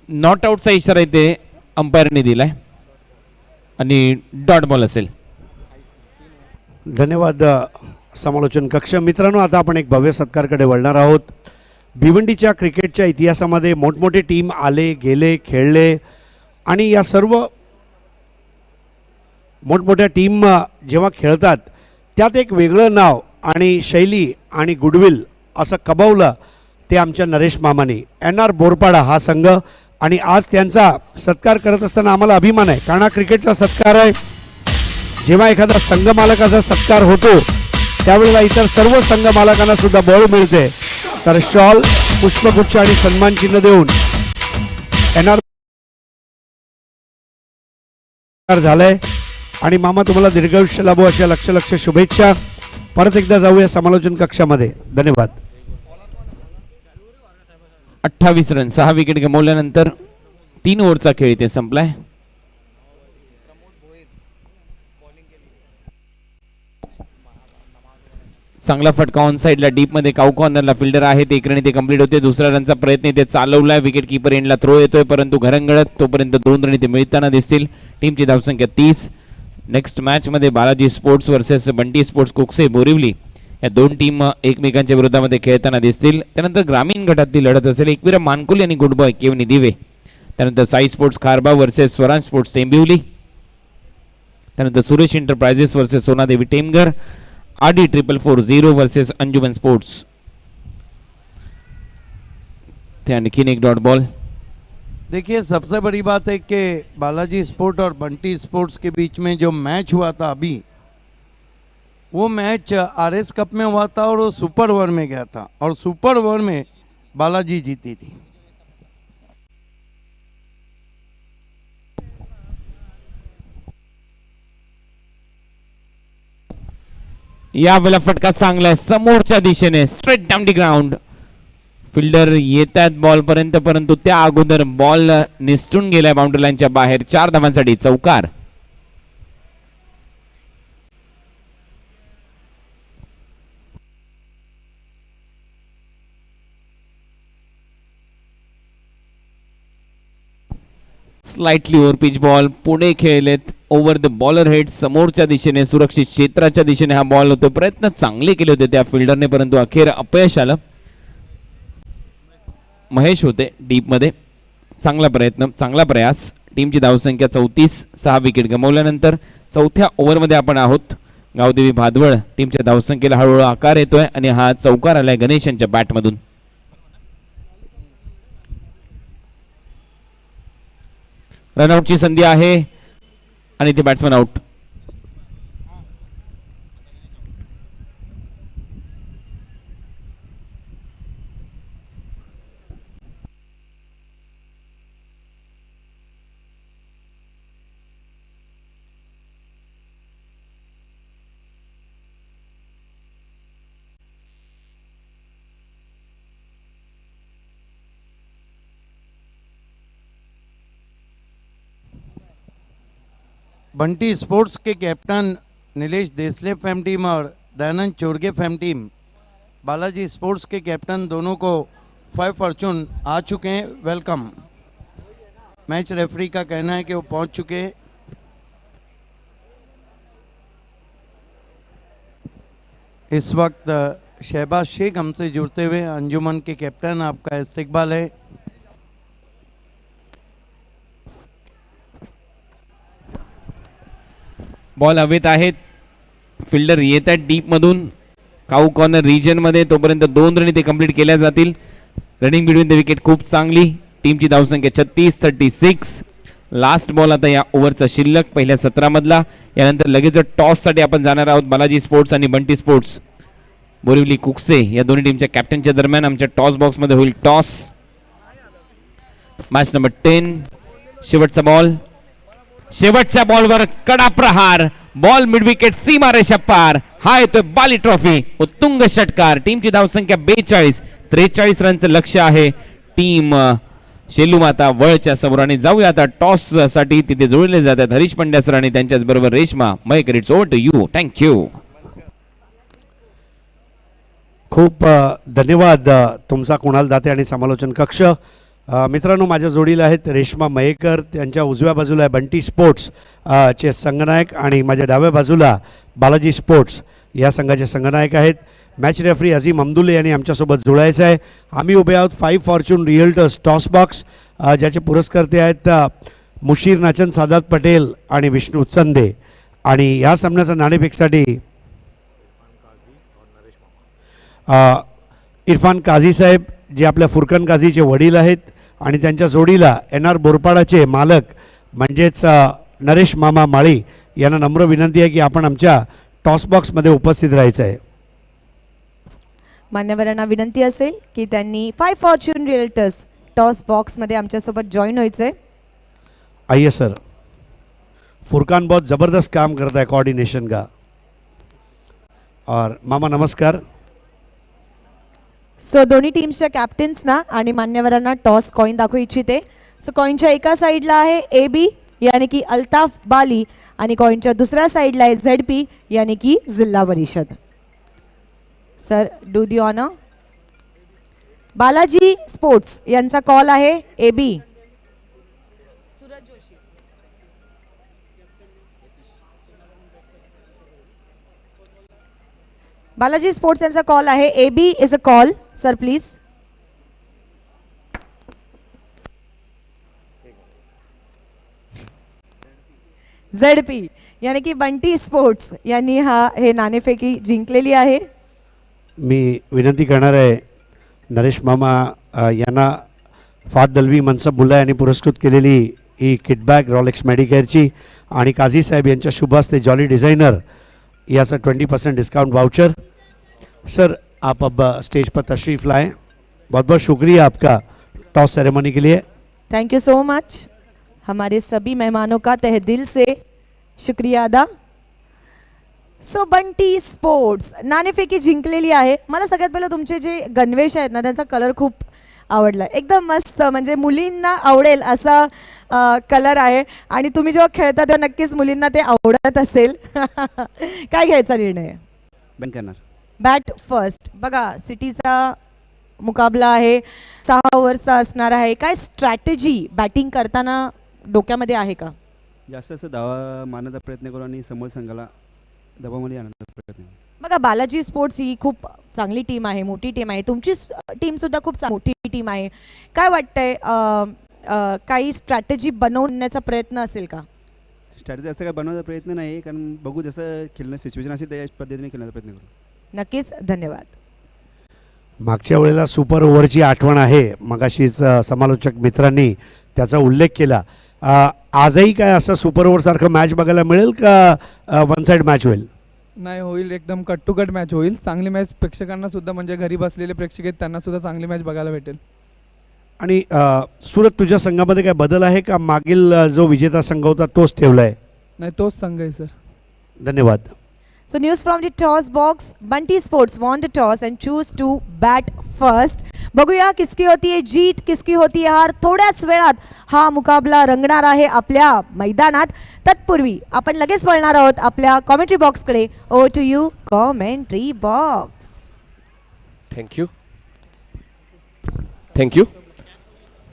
नॉट आउटचा इशारा इथे अंपायरने दिलाय आणि डॉट बॉल असेल. धन्यवाद समालोचन कक्ष. मित्रांनो, आता आपण एक भव्य सत्कारकडे वळणार आहोत. भिवंडीच्या क्रिकेटच्या इतिहासामध्ये मोठमोठे टीम आले गेले खेळले आणि या सर्व मोठमोठ्या टीम जेव्हा खेळतात त्यात एक वेगळं नाव आणि शैली आणि गुडविल असं कबवलं ते आमच्या नरेश मामानी. NR बोरपाडा हा संघ आणि आज त्यांचा सत्कार करत असताना आम्हाला अभिमान आहे, कारण हा क्रिकेटचा सत्कार आहे. जेव्हा एखादा संघ मालकाचा सत्कार होतो त्यावेळेला इतर सर्व संघ मालकांना सुद्धा बळ मिळते. तर शॉल, पुष्पगुच्छ आणि सन्मान चिन्ह देऊन एनआर झालंय. आणि मामा तुम्हाला दीर्घायुष्य लाभो अशा लक्ष शुभेच्छा. परत एकदा जाऊया समालोचन कक्षामध्ये. धन्यवाद. 28 रन 6 विकेट गमावल्यानंतर 3 ओव्हरचा खेळ इथे संपलाय. चांगला फटका ऑन साईडला डीप मध्ये काऊ कॉर्नरला फिल्डर आहे ते 1 रन इथे कंप्लीट होते. दुसऱ्या रनचा प्रयत्न इथे चालवलाय. विकेट कीपर एंडला थ्रो येतोय परंतु घरंगळत तोपर्यंत 2 रन इथे मिळताना दिसतील. टीमची धावसंख्या 30. नेक्स्ट मॅच मध्ये Balaji sports versus Bunty sports Kukse Borivali या दोन टीम एकमेकांच्या विरोधामध्ये खेळताना दिसतील. त्यानंतर ग्रामीण गटातली लढत असेल एकविरा मानकुली आणि गुड बॉय केवनी दिवे. त्यानंतर Sai sports Kharba versus Swaraj sports Tembivali. त्यानंतर Suresh enterprises versus Sonadevi Temghar. RD 4440 versus Anjuman sports. ते आणखीन एक डॉट बॉल. देखिए सबसे बड़ी बात है कि बालाजी स्पोर्ट और बंटी स्पोर्ट्स के बीच में जो मैच हुआ था अभी, वो मैच आरएस कप में हुआ था और वो सुपर ओवर में गया था और सुपर ओवर में बालाजी जीती थी. या वेळेला फटका चांगला आहे समोरच्या दिशेने straight down the ground. Fielder येतात बॉल पर्यंत परंतु त्या अगोदर बॉल निसटून गेलाय बाउंड्री लाईनच्या बाहेर. 4 धावांसाठी चौकार. स्लाइटली ओव्हर पिच बॉल पुढे खेळलेत ओव्हर द बॉलर हेड. समोरच्या दिशेने सुरक्षित क्षेत्राच्या दिशेने हा बॉल होतो. प्रयत्न चांगले केले होते त्या फिल्डरने परंतु अखेर अपयश आलं. महेश होते डीप मध्ये. चांगला प्रयत्न चांगला प्रयास. टीमची धावसंख्या 34. 6 विकेट गमावल्यानंतर 4थ्या ओव्हरमध्ये आपण आहोत. गावदेवी भादवळ टीमच्या धावसंख्येला हळूहळू आकार येतोय आणि हा चौकार आलाय गणेश यांच्या बॅटमधून. रनआउटची संधी आहे आणि ते बॅट्समन आउट. बंटी स्पोर्ट्स के कैप्टन नीलेश देसले फैम टीम और दयानंद चोरगे फैम टीम, बालाजी स्पोर्ट्स के कैप्टन दोनों को 5 फॉर्चून आ चुके हैं. वेलकम. मैच रेफरी का कहना है कि वो पहुंच चुके हैं. इस वक्त शहबाज शेख हमसे जुड़ते हुए. अंजुमन के कैप्टन आपका इस्तकबाल है. बॉल हवेत आहेत. फिल्डर येत आहेत डीप मधून काऊ कॉर्नर रिजन मध्ये. तोपर्यंत 2 रन ते कंप्लीट केल्या जातील. रनिंग बिटवीन द विकेट खूप चांगली. टीमची धावसंख्या 36-36. लास्ट बॉल आता या ओव्हरचा शिल्लक पहिल्या 17 मधला. यानंतर लगेच टॉस साठी आपण जाणार आहोत. बालाजी स्पोर्ट्स आणि बंटी स्पोर्ट्स बोरिवली कुकसे या दोन्ही टीमच्या कॅप्टनच्या दरम्यान आमच्या टॉस बॉक्स मध्ये होईल टॉस. Match number 10. शेवटचा बॉल. शेवटच्या बॉलवर कडा प्रहार. बॉल मिड विकेट सीमा रेषा पार. हा येतोय बाली ट्रॉफी उत्तुंग षटकार. टीमची धावसंख्या 42. 43 रनचं लक्ष्य आहे टीम शेलू माता वळच्या समोर. आणि जाऊया आता टॉस साठी. तिथे जोडले जातात हरीश पंड्या सर आणि त्यांच्याच बरोबर Reshma Mayekar. It's over to you. Thank you. खूप धन्यवाद तुमचा कुणाल दाते आणि समालोचन कक्ष. मित्रांनो, माझ्या जोडीला आहेत रेश्मा मयेकर. त्यांच्या उजव्या बाजूला आहे बंटी स्पोर्ट्स चे संघनायक आणि माझ्या डाव्या बाजूला बालाजी स्पोर्ट्स या संघाचे संघनायक आहेत. मॅच रेफरी अझीम अमदुल्ले यांनी आमच्यासोबत जुळायचं आहे. आम्ही उभे आहोत 5 फॉर्च्यून रिअल्टर्स टॉस बॉक्स, ज्याचे पुरस्कर्ते आहेत मुशीर नाचन, सादात पटेल आणि विष्णू चंदे. आणि या सामन्याचा नाणेफेकसाठी इरफान काझी साहेब जे आपल्या फुरकन काझीचे वडील आहेत आणि त्यांच्या जोडीला NR बोरपाडाचे मालक म्हणजेच नरेश मामा माळी यांना नम्र विनंती आहे की आपण आमच्या टॉस बॉक्समध्ये उपस्थित राहायचं आहे. मान्यवरांना विनंती असेल की त्यांनी 5 फॉर्च्यून रिअल्टर्स टॉस बॉक्समध्ये आमच्यासोबत जॉईन व्हायचं आहे. आइए सर. फुरकान बहुत ज़बरदस्त काम करता है कोऑर्डिनेशन का. और मामा नमस्कार. सो दोन्ही टीम्सच्या कॅप्टन्सना आणि मान्यवरांना टॉस कॉईन दाखवू इच्छिते. सो कॉईनच्या एका साईडला आहे AB यानी की अल्ताफ बाली आणि कॉईनच्या दुसऱ्या साईडला आहे ZP यानी की Zilla Parishad. Sir do the honour. Balaji sports यांचा कॉल आहे AB. बालाजी स्पोर्ट्स यांचा कॉल आहे. AB is a call sir please. ZP यानी की बंटी स्पोर्ट्स यांनी हे नाणेफेकी जिंकलेली आहे. मी विनंती करणार आहे नरेश मामा यांना फाद दलवी मनसब मुल्ला यांनी पुरस्कृत केलेली ही किटबॅग रॉलेक्स मेडिकेअरची आणि काझी साहेब यांच्या शुभ हस्ते जॉली डिज़ाइनर याचा 20% डिस्काउंट वाउचर. सर आप अब स्टेज पर तशरीफ़ लाएं. बहुत बहुत शुक्रिया आपका टॉस सेरेमनी के लिए. Thank you so much. हमारे सभी मेहमानों का तहे दिल से शुक्रिया अदा. सो बंटी स्पोर्ट्स नाणेफेकी जिंकलेली आहे. मला सगळ्यात पहिलं तुमचे जे गणवेश आहेत ना त्यांचा कलर खूप आवडला. एकदम मस्त म्हणजे मुलींना आवडेल असा कलर आहे आणि तुम्ही जेव्हा खेळता तेव्हा नक्कीच मुलींना ते आवडत असेल. काय घ्यायचा निर्णय. बॅट करणार. Bat first. बघा सिटीचा मुकाबला आहे. 6 ओव्हरचा असणार आहे. काय स्ट्रॅटेजी बॅटिंग करताना डोक्यामध्ये आहे का. जास्त असं धावा मारण्याचा प्रयत्न करू आणि समोर संघाला दबावामध्ये आणण्याचा प्रयत्न करू. बघा बालाजी स्पोर्ट्स ही खूप चांगली टीम आहे. मोठी टीम आहे. तुमची टीम सुद्धा खूप मोठी टीम आहे. काय वाटतंय काही स्ट्रॅटेजी बनवण्याचा प्रयत्न असेल का. स्ट्रॅटेजी असं काय बनवण्याचा प्रयत्न नाही कारण बघू जसं खेळणं सिच्युएशन असेल त्या पद्धतीने खेळण्याचा प्रयत्न करू. नक्कीच. धन्यवाद. मागच्या वेळेला सुपर ओव्हरची आठवण आहे. मगाशीच समालोचक मित्रांनी त्याचा उल्लेख केला. आजही काय असं सुपर ओव्हरसारखं मॅच बघायला मिळेल का वन साईड मॅच होईल. नाही होईल. एकदम कट टू कट मॅच होईल. चांगली मॅच प्रेक्षकांना सुद्धा म्हणजे घरी बसलेले प्रेक्षक आहेत त्यांना सुद्धा चांगली मॅच बघायला भेटेल. आणि सुरत तुझ्या संघामध्ये काय बदल आहे का मागील जो विजेता संघ होता तोच ठेवला आहे. नाही तोच संघ आहे सर. धन्यवाद. So news from the toss box. Bunty Sports won the toss and choose to bat first. बघूया किसकी होती है जीत, किसकी होती है हार. थोड्याच वेळात हा मुकाबला रंगणार आहे आपल्या मैदानात. तत्पूर्वी आपण लगेच वळणार आहोत आपल्या कॉमेंट्री बॉक्सकडे. Over to you commentary box. Thank you.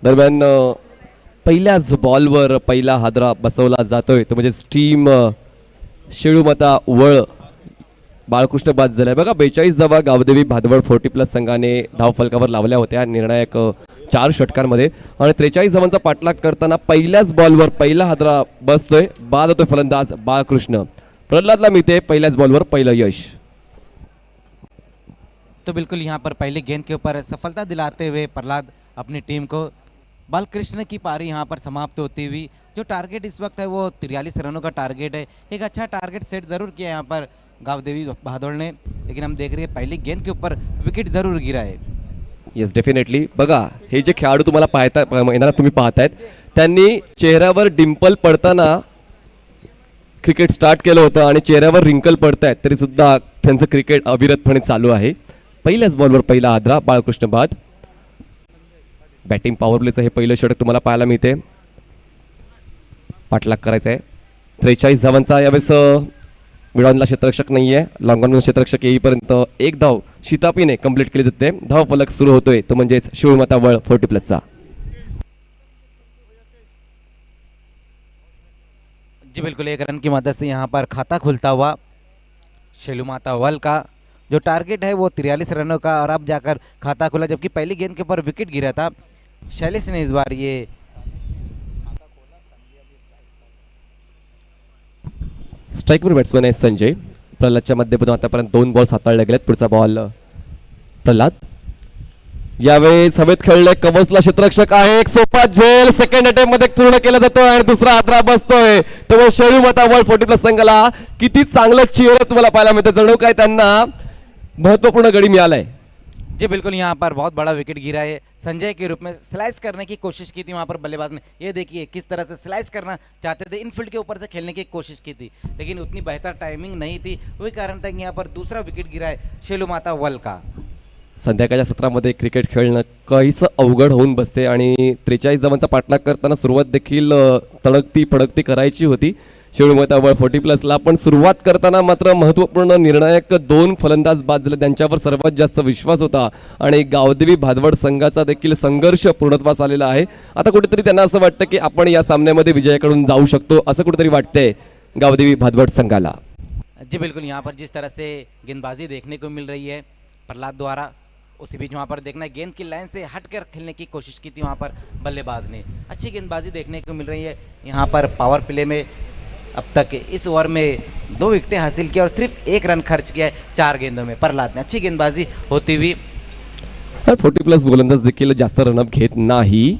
दरम्यान पहिल्याच बॉलवर पहिला हादरा बसवला जातोय तो म्हणजे टीम शेळूमाता वळ बाळकृष्ण बाद झालाय. बघा 42 धावा गावदेवी भादवड 40+ संघाने धावफलकावर लावल्या होत्या निर्णायक 4 षटकांमध्ये आणि 43 धावांचा पाठलाग करताना पहिल्याच बॉलवर पहिला हादरा बसतोय. बाद होतोय फलंदाज बाळकृष्ण. प्रल्हादला मिळते पहिल्याच बॉलवर पहिलं यश. तो बिल्कुल यहाँ पर पहले गेंद के ऊपर सफलता दिलाते हुए प्रहलाद अपनी टीम को बालकृष्ण की पारी यहाँ पर समाप्त होती हुई. जो टारगेट इस वक्त है वो 43 रनों का टारगेट है. एक अच्छा टारगेट सेट ज़रूर किया यहाँ पर गावदेवी भादोड़ ने लेकिन हम देख रहे हैं पहली गेंद के ऊपर विकेट ज़रूर गिरा है. Yes definitely. बघा हे जे खेळाडू तुम्हाला मैदानात तुम्ही पाहतायत त्यांनी चेहऱ्यावर डिंपल पडताना क्रिकेट स्टार्ट केलं होतं आणि चेहऱ्यावर रिंकल पडतायत तरी सुद्धा त्यांचं क्रिकेट अविरतपणे चालू आहे. पहिल्याच बॉलवर पहिला हादरा बाळकृष्ण बाद. बॅटिंग पॉवर प्लेचं हे पहिलं षटक तुम्हाला पाहायला मिळते. पाठलाग करायचा आहे. 43 धावांचा यावेळेस मिडॉनला क्षेत्ररक्षक नाही आहे. लॉंगॉन क्षेत्ररक्षक येईपर्यंत एक धाव शितापीने कंप्लीट केली जाते. धाव फलक सुरू होतोय तो म्हणजेच शिवमाता वळ 40+चा. जी बिल्कुल 1 रन की मदद से यहाँ पर खाता खुलता हुआ शेलूमाता वल का जो टारगेट है वो 43 रनों का और अब जाकर खाता खुला जबकि पहली गेंद के ऊपर विकेट गिरा था. शैलेश ने इस बार ये स्ट्राईकवर बॅट्समॅन आहे संजय. प्रल्हादच्या मध्येतून आतापर्यंत 2 बॉल्स हाताळले गेलेत. पुढचा बॉल प्रल्हाद. यावेळेस हवेत खेळले कवचला क्षेत्ररक्षक आहे, एक सोपा झेल सेकंड अटेम्प्ट मध्ये पूर्ण केला जातोय आणि दुसरा हादरा बसतोय. त्यामुळे शेळू माता वर्ल्ड 40+ संघाला किती चांगलं चेहरा तुम्हाला पाहायला मिळतं, जणू काय त्यांना महत्वपूर्ण गडी मिळालाय. जी बिल्कुल, यहाँ पर बहुत बड़ा विकेट गिरा है संजय के रूप में, स्लाइस करने की कोशिश की थी वहाँ पर बल्लेबाज ने. ये देखिए किस तरह से स्लाइस करना चाहते थे, इनफील्ड के ऊपर से खेलने की कोशिश की थी, लेकिन उतनी बेहतर टाइमिंग नहीं थी. वही कारण था कि यहाँ पर दूसरा विकेट गिरा है शेलू माता वर्ल्ड का. संध्याकाळच्या सत्रामध्ये क्रिकेट खेळणं काहीसं अवघड होऊन बसते आणि 43 धावांचा पाठलाग करताना सुरुवात देखील तडकती फडकती करायची होती शेळू माता वर्ल्ड 40+ला. पण सुरुवात करताना मात्र महत्त्वपूर्ण निर्णायक 2 फलंदाज बाद झाले, त्यांच्यावर सर्वात जास्त विश्वास होता आणि गावदेवी भादवड संघाचा देखील संघर्ष पूर्णत्वास आलेला आहे. आता कुठेतरी त्यांना असं वाटतं की आपण या सामन्यामध्ये विजयाकडून जाऊ शकतो, असं कुठेतरी वाटतंय गावदेवी भादवड संघाला. जी बिल्कुल, यहाँ पर जिस तरह से गेंदबाजी देखने को मिल रही है प्रहलाद द्वारा, उसी बीच वहाँ पर देखना गेंद की लाइन से हटकर खेलने की कोशिश की थी वहाँ पर बल्लेबाज ने. अच्छी गेंदबाजी देखने को मिल रही है. यहाँ पर पावर प्ले में अब तक इस ओवर में 2 विकेटें हासिल की और सिर्फ 1 रन खर्च किया है 4 गेंदों में प्रहलाद ने. अच्छी गेंदबाजी होती हुई. 40+ गोलंदाज देखील जास्त रनअप घेत नाही,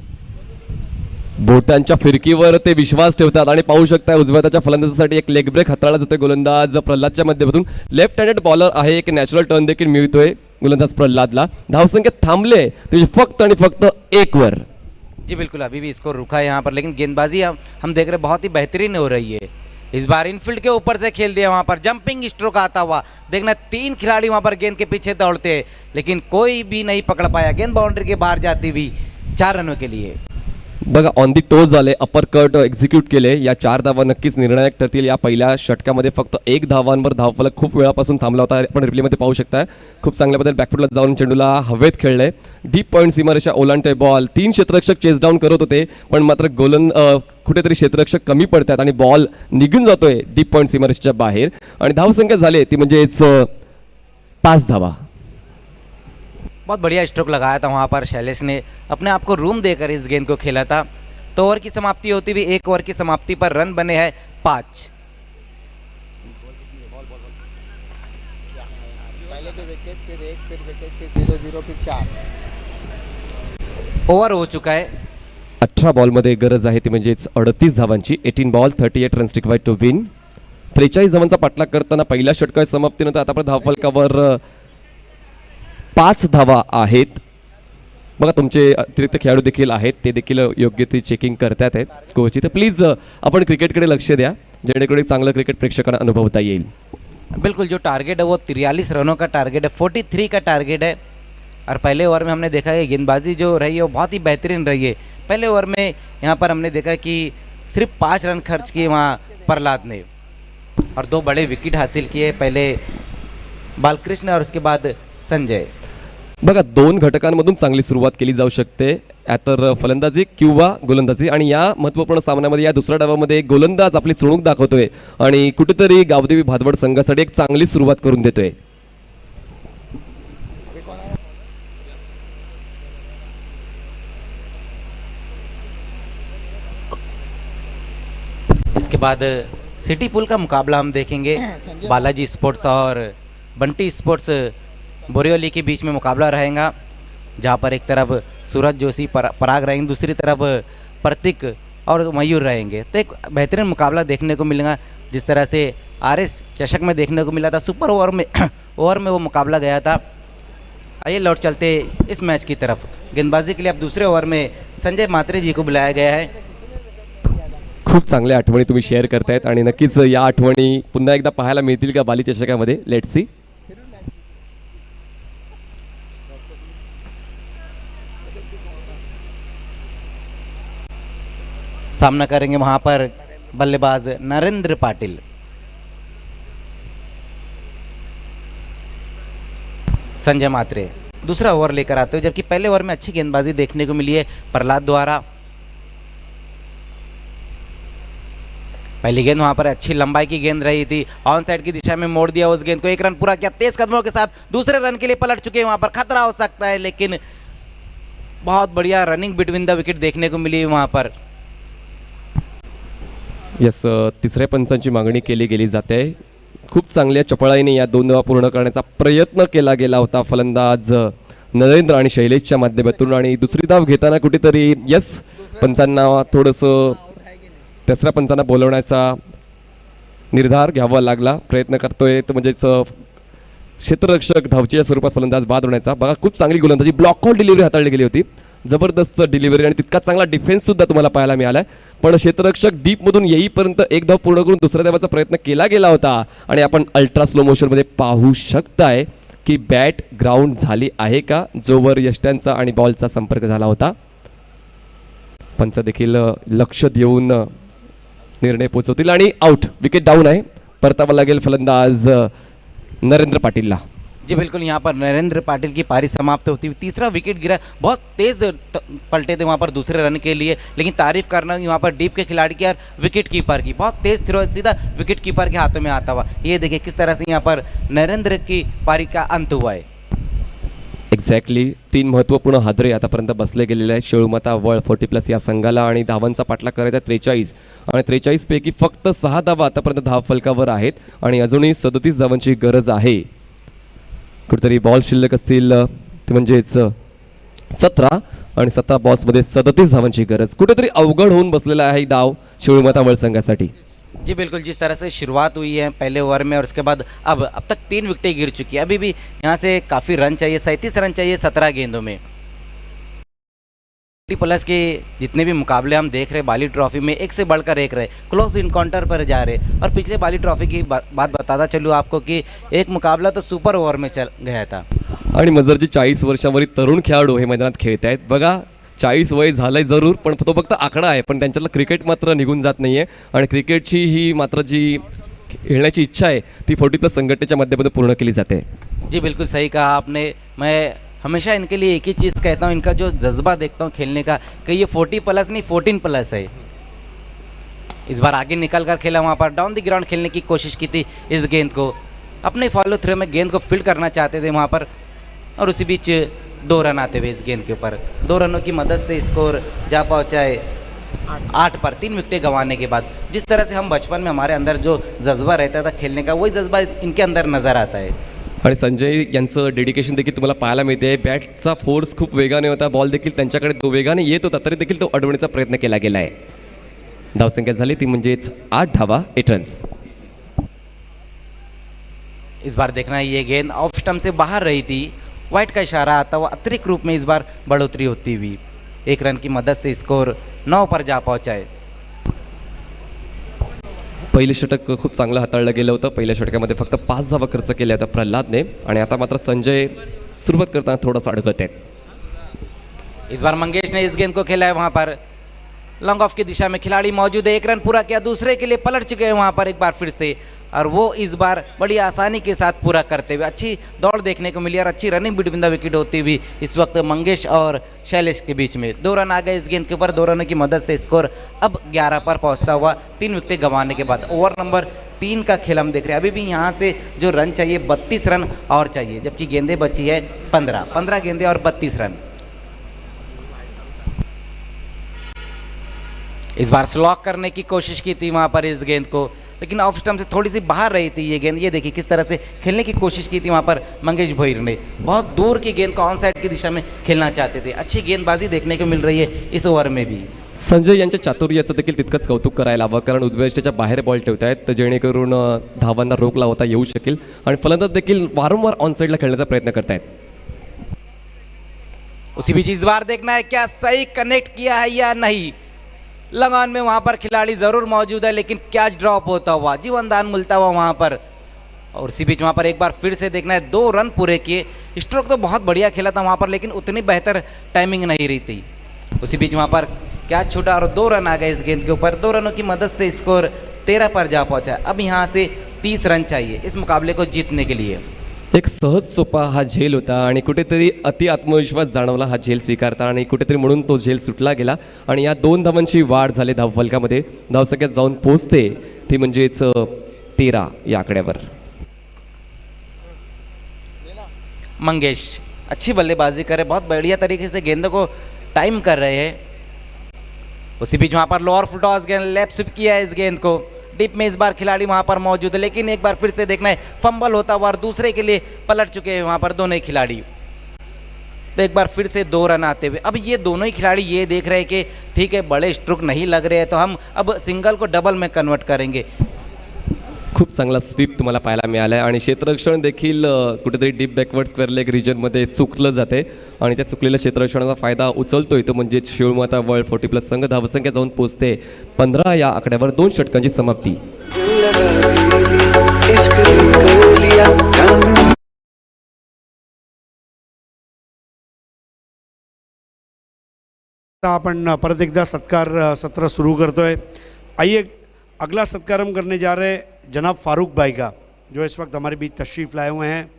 बोटांच्या फिरकीवर ते विश्वास ठेवतात आणि पाहू शकता उजव्या हाताच्या फलंदाजासाठी एक लेग ब्रेक हाताळला जातोय गोलंदाज प्रल्हादच्या माध्यमातून. लेफ्ट हँडेड बॉलर आहे, एक नॅचरल टर्न देखील मिळतोय गोलंदाज प्रल्हादला. धावसंख्या थांबले ते फक्त आणि फक्त 1 वर. जी बिल्कुल, अभी भी इसको रुका है यहाँ पर, लेकिन गेंदबाजी हम देख रहे हैं बहुत ही बेहतरीन हो रही है. इस बार इनफील्ड के ऊपर से खेल दिया, वहाँ पर जंपिंग स्ट्रोक आता हुआ देखना, 3 खिलाड़ी वहाँ पर गेंद के पीछे दौड़ते हैं, लेकिन कोई भी नहीं पकड़ पाया. गेंद बाउंड्री के बाहर जाती हुई 4 रनों के लिए. बघा ऑन दी टोज झाले, अपर कट एक्झिक्यूट केले. या 4 धावा नक्कीच निर्णायक ठरतील. या पहिल्या षटकामध्ये फक्त 1 धावांवर धावफलक खूप वेळापासून थांबला होता. आपण रिप्लेमध्ये पाहू शकता खूप चांगल्या बद्दल बॅकफुटला जाऊन चेंडूला हवेत खेळले. डीप पॉईंट सीमारेषा ओलांडतोय बॉल. 3 क्षेत्ररक्षक चेस डाऊन करत होते, पण मात्र कुठेतरी क्षेत्ररक्षक कमी पडतात आणि बॉल निघून जातोय डीप पॉईंट सीमारेषेच्या बाहेर आणि धावसंख्या झाली ती म्हणजेच 5 धावा. बहुत बढ़िया स्ट्रोक लगाया था वहाँ पर शैलेश ने, अपने आप को रूम देकर इस गेंद को खेला था. तो ओवर की समाप्ति होती हुई 1 ओवर की समाप्ति पर रन बने हैं 5. ओवर हो चुका है. 18 बॉलमध्ये गरज आहे ती म्हणजेच 38 धावांची. 18 ball 38 runs required to win. 43 धावांचा पाठलाग करताना पहिल्या षटकाच्या समाप्तीनंतर आतापर्यंत धावफलकावर 5 धावा आहेत. बघा तुमचे अतिरिक्त खेळाडू देखील आहेत, ते देखील योग्य ती चेकिंग करतात आहेत स्कोअरची. तर प्लीज आपण क्रिकेटकडे लक्ष द्या, जेणेकरून चांगलं क्रिकेट प्रेक्षकांना अनुभवता येईल. बिल्कुल, जो टारगेट है वो 43 रनों का टारगेट है, 43 का टारगेट है. और पहले ओवर में हमने देखा है गेंदबाजी जो रही है वो बहुत ही बेहतरीन रही है. पहले ओवर में यहाँ पर हमने देखा कि सिर्फ 5 रन खर्च किए वहाँ प्रहलाद ने और 2 बड़े विकेट हासिल किए, पहले बालकृष्ण और उसके बाद संजय. बघा 2 घटकांमधून चांगली सुरुवात केली जाऊ शकते, तर फलंदाजी किंवा गोलंदाजी. आणि या महत्त्वपूर्ण सामन्यामध्ये या दुसऱ्या डावामध्ये गोलंदाज आपली चुणूक दाखवतोय आणि कुठेतरी गावदेवी भादवड संघासाठी एक चांगली सुरुवात करून देतोय. इसके बाद सिटी पुल का मुकाबला हम देखेंगे. बालाजी स्पोर्ट्स और बंटी स्पोर्ट्स बोरियोली के बीच में मुकाबला रहेगा, जहाँ पर एक तरफ सूरज जोशी पराग रहेंगे, दूसरी तरफ प्रतीक और मयूर रहेंगे. तो एक बेहतरीन मुकाबला देखने को मिलेगा, जिस तरह से आरएस चषक में देखने को मिला था. सुपर ओवर में वो मुकाबला गया था. आइए लौट चलते इस मैच की तरफ. गेंदबाजी के लिए अब दूसरे ओवर में संजय मात्रे जी को बुलाया गया है. खूप चांगल्या आठवणी तुम्ही शेअर करतायत आणि नक्कीच या आठवणी पुन्हा एकदा पाहायला मिळतील का बाली चषकामध्ये. Let's see. सामना करेंगे वहां पर बल्लेबाज नरेंद्र पाटिल. संजय मात्रे दूसरा ओवर लेकर आते हुए, जबकि पहले ओवर में अच्छी गेंदबाजी देखने को मिली है प्रहलाद द्वारा. पहली गेंद वहां पर अच्छी लंबाई की गेंद रही थी, ऑन साइड की दिशा में मोड़ दिया उस गेंद को. 1 रन पूरा किया तेज कदमों के साथ. दूसरे रन के लिए पलट चुके हैं, वहां पर खतरा हो सकता है, लेकिन बहुत बढ़िया रनिंग बिटवीन द विकेट देखने को मिली वहां पर. यस, तिसऱ्या पंचांची मागणी केली गेली जाते. खूप चांगल्या चपळाईने या 2 धावा पूर्ण करण्याचा प्रयत्न केला गेला होता. फलंदाज नरेंद्र आणि शैलेशच्या माध्यमातून. आणि दुसरी धाव घेताना कुठेतरी यस पंचांना थोडंसं तिसऱ्या पंचांना बोलवण्याचा निर्धार घ्यावा लागला. प्रयत्न करतोय तर म्हणजेच क्षेत्ररक्षक धावच्या स्वरूपात फलंदाज बाद होण्याचा. बघा खूप चांगली गोलंदाजी, ब्लॉक आउट डिलिव्हरी हाताळली गेली होती, जबरदस्त डिलिव्हरी आणि तितका चांगला डिफेन्स सुद्धा तुम्हाला पाहायला मिळाला. पण क्षेत्ररक्षक डीपमधून येईपर्यंत एक धाव पूर्ण करून दुसऱ्या धावाचा प्रयत्न केला गेला होता. आणि आपण अल्ट्रा स्लो मोशनमध्ये पाहू शकताय की बॅट ग्राउंड झाली आहे का, जोवर यष्ट्यांचा आणि बॉलचा संपर्क झाला होता. पंच देखील लक्ष देऊन निर्णय पोहोचवतील आणि आउट, विकेट डाऊन आहे. परतावा लागेल फलंदाज नरेंद्र पाटिलला. जी बिल्कुल, यहाँ पर नरेंद्र पाटिल की पारी समाप्त होती हुई तीसरा विकेट गिरा. बहुत तेज पलटे थे वहाँ पर दूसरे रन के लिए, लेकिन तारीफ करना यहाँ पर डीप के खिलाड़ी की और विकेट कीपर की, बहुत तेज थ्रो सीधा विकेट कीपर के हाथों में आता हुआ. ये देखिए किस तरह से यहाँ पर नरेंद्र की पारी का अंत हुआ है. एक्झॅक्टली 3 महत्त्वपूर्ण हादरे आतापर्यंत बसले गेलेले आहेत शेळूमाता वळ 40+ या संघाला. आणि धावांचा पाठलाग करायचा 43 आणि 43 पैकी फक्त 6 धावा आतापर्यंत धाव फलकावर आहेत आणि अजूनही 37 धावांची गरज आहे. कुठेतरी बॉल शिल्लक असतील ते म्हणजेच 17 आणि 17 बॉल्समध्ये 37 धावांची गरज. कुठेतरी अवघड होऊन बसलेला आहे डाव शेळूमाता वळ संघासाठी. जी बिल्कुल, जिस तरह से शुरुआत हुई है पहले ओवर में और उसके बाद अब तक 3 विकेटें गिर चुकी है. अभी भी यहाँ से काफ़ी रन चाहिए, 37 रन चाहिए 17 गेंदों में. प्लस के जितने भी मुकाबले हम देख रहे बाली ट्रॉफी में एक से बढ़कर एक रहे, क्लोज इनकाउंटर पर जा रहे. और पिछले बाली ट्रॉफी की बात बताता चलूँ आपको कि एक मुकाबला तो सुपर ओवर में चल गया था. आणि मजरजी 40 वर्षावरील तरुण खेळाडू हे मैदानात खेळत आहेत. बघा 40 वय झालंय जरूर, पण तो फक्त आकडा आहे, पण त्यांच्यातलं क्रिकेट मात्र निघून जात नाहीये. आणि क्रिकेटची ही मात्र जी खेळण्याची इच्छा आहे ती 40+ संघटनेच्या माध्यमातून पूर्ण केली जाते. जी बिल्कुल सही कहा आपने. मैं हमेशा इनके लिए एक ही चीज़ कहता हूँ, इनका जो जज्बा देखता हूँ खेलने का, कि ये 40+ नहीं 14+ है. इस बार आगे निकल कर खेला, वहाँ पर डाउन द ग्राउंड खेलने की कोशिश की थी. इस गेंद को अपने फॉलो थ्रू में गेंद को फील्ड करना चाहते थे वहाँ पर, और उसी बीच 2 रन आते हुए इस गेंद के ऊपर. 2 रनों की मदद से स्कोर जा पहुँचा है 8 पर 3 विकेटें गंवाने के बाद. जिस तरह से हम बचपन में हमारे अंदर जो जज्बा रहता था खेलने का, वही जज्बा इनके अंदर नज़र आता है. आणि संजय यांचं डेडिकेशन देखील तुम्हाला पाहायला मिळते. बॅटचा फोर्स खूप वेगाने होता, बॉल देखील त्यांच्याकडे तो वेगाने येत होता, तरी देखील तो अडवण्याचा प्रयत्न केला गेला आहे. धावसंख्या झाली ती म्हणजेच 8 धावा 8 रन्स. इस बार देखना ये गेंद ऑफ स्टंप से बाहर रही थी, वाइट का इशारा आता हुआ अतिरिक्त रूप में इस बार बढ़ोतरी होती हुई 1 रन की मदद से स्कोर 9 पर जा पहुंचा है. पहिलं षटक खूप चांगलं हाताळलं गेलं होतं. पहिल्या षटकामध्ये फक्त 5 धावा खर्च केल्या होत्या प्रल्हादने, आणि आता मात्र संजय सुरुवात करताना थोडासा अडकत आहेत. इस बार मंगेश ने इस गेंद को खेला है, वहाँ पर लॉन्ग ऑफ की दिशा में खिलाड़ी मौजूद है. 1 रन पूरा किया, दूसरे के लिए पलट चुके हैं वहाँ पर एक बार फिर से, और वो इस बार बड़ी आसानी के साथ पूरा करते हुए अच्छी दौड़ देखने को मिली और अच्छी रनिंग बिटवीन द विकेट होती हुई इस वक्त मंगेश और शैलेश के बीच में. 2 रन आ गए इस गेंद के ऊपर. 2 रनों की मदद से स्कोर अब 11 पर पहुंचता हुआ 3 विकेटें गंवाने के बाद. ओवर नंबर 3 का खेल हम देख रहे हैं. अभी भी यहाँ से जो रन चाहिए 32 रन और चाहिए, जबकि गेंदें बची है 15 गेंदें और 32 रन. इस बार स्लॉक करने की कोशिश की थी वहाँ पर इस गेंद को, लेकिन ऑफ स्टंप से थोड़ी सी बाहर रही थी ये गेंद. ये देखिए किस तरह से खेलने की कोशिश की थी वहाँ पर मंगेश भोईर ने. बहुत दूर की गेंद को ऑन साइड की दिशा में खेलना चाहते थे. अच्छी गेंदबाजी देखने को मिल रही है इस ओवर में भी. संजय यांच्या चातुर्याचं देखील तितकंच कौतुक करायला हवं, कारण उजव्या यष्टीच्या बाहेर बॉल ठेवत आहेत तर जेणेकरून धावांना रोख लावता येऊ शकेल. आणि फलंदाज देखील वारंवार ऑन साइडला खेळण्याचा प्रयत्न करतायत. उसी बीच इस बार देखना है क्या सही कनेक्ट किया है या नहीं. लगान में वहाँ पर खिलाड़ी ज़रूर मौजूद है, लेकिन कैच ड्रॉप होता हुआ, जीवनदान मिलता हुआ वहाँ पर. और इसी बीच वहाँ पर एक बार फिर से देखना है 2 रन पूरे किए. स्ट्रोक तो बहुत बढ़िया खेला था वहाँ पर, लेकिन उतनी बेहतर टाइमिंग नहीं रही थी. उसी बीच वहाँ पर कैच छूटा और 2 रन आ गए इस गेंद के ऊपर. 2 रनों की मदद से स्कोर 13 पर जा पहुँचा. अब यहाँ से 30 रन चाहिए इस मुकाबले को जीतने के लिए. एक सहज सोपा हा झेल होता आणि कुठेतरी अति आत्मविश्वास जाणवला हा झेल स्वीकारता, आणि कुठेतरी म्हणून तो झेल सुटला गेला. आणि या 2 धावांची वाढ झाली धावफलकामध्ये. धावसंख्यात जाऊन पोहोचते ती म्हणजेच 13 या आकड्यावर. मंगेश अच्छी बल्लेबाजी करे, बहुत बढ़िया तरीके से गेंदों को टाइम कर रहे हैं. उसी बीच वहाँ पर लोअर फुट टॉस गेंद लेफ्ट स्विप किया है इस गेंद को. डिप में इस बार खिलाड़ी वहाँ पर मौजूद है, लेकिन एक बार फिर से देखना है फंबल होता हुआ और दूसरे के लिए पलट चुके हैं वहाँ पर दोनों ही खिलाड़ी. तो एक बार फिर से 2 रन आते हुए अब ये दोनों ही खिलाड़ी ये देख रहे हैं कि ठीक है बड़े स्ट्रोक नहीं लग रहे हैं तो हम अब सिंगल को डबल में कन्वर्ट करेंगे. खूप चांगला स्वीप तुम्हाला पाहायला मिळाला आहे आणि क्षेत्ररक्षण देखील कुठेतरी डीप बॅकवर्ड स्क्वेअर लेग रिजनमध्ये चुकलं जाते आणि त्या चुकलेल्या क्षेत्ररक्षणाचा फायदा उचलतोय तो म्हणजे शिळमाता वर्ल्ड 40+ संघ धावसंख्या जाऊन पोहोचते 15 या आकड्यावर 2 षटकांची समाप्ती. अपन परत एकदा सत्कार सत्र शुरू करतोय. आइए अगला सत्कार हम करने जा रहे हैं जनाब फारूक भाई का, जो इस वक्त हमारे बीच तशरीफ़ लाए हुए हैं,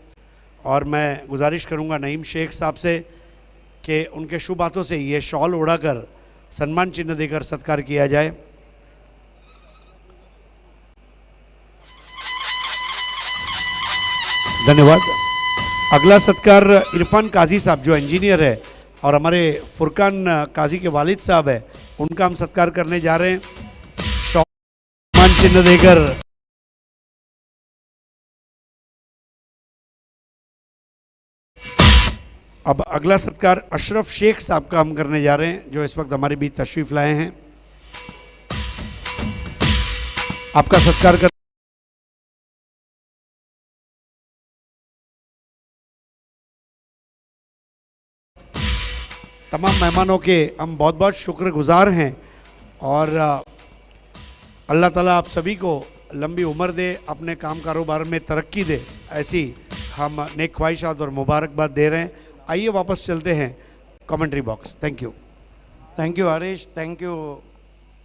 और मैं गुजारिश करूंगा नईम शेख साहब से कि उनके शुभ हाथों से ये शॉल उड़ाकर सम्मान चिन्ह देकर सत्कार किया जाए. धन्यवाद. अगला सत्कार इरफान काजी साहब जो इंजीनियर है और हमारे फुरकान काजी के वालिद साहब है, उनका हम सत्कार करने जा रहे हैं सम्मान चिन्ह देकर. अब अगला सत्कार अशरफ शेख साहब का हम करने जा रहे हैं, जो इस वक्त हमारे बीच तशरीफ लाए हैं. आपका सत्कार कर तमाम मेहमानों के हम बहुत बहुत शुक्रगुजार हैं, और अल्लाह ताला आप सभी को लंबी उम्र दे, अपने काम कारोबार में तरक्की दे, ऐसी हम नेक ख्वाहिशात और मुबारकबाद दे रहे हैं. आइए वापस चलते हैं commentary box. Thank you. Thank you Harish, thank you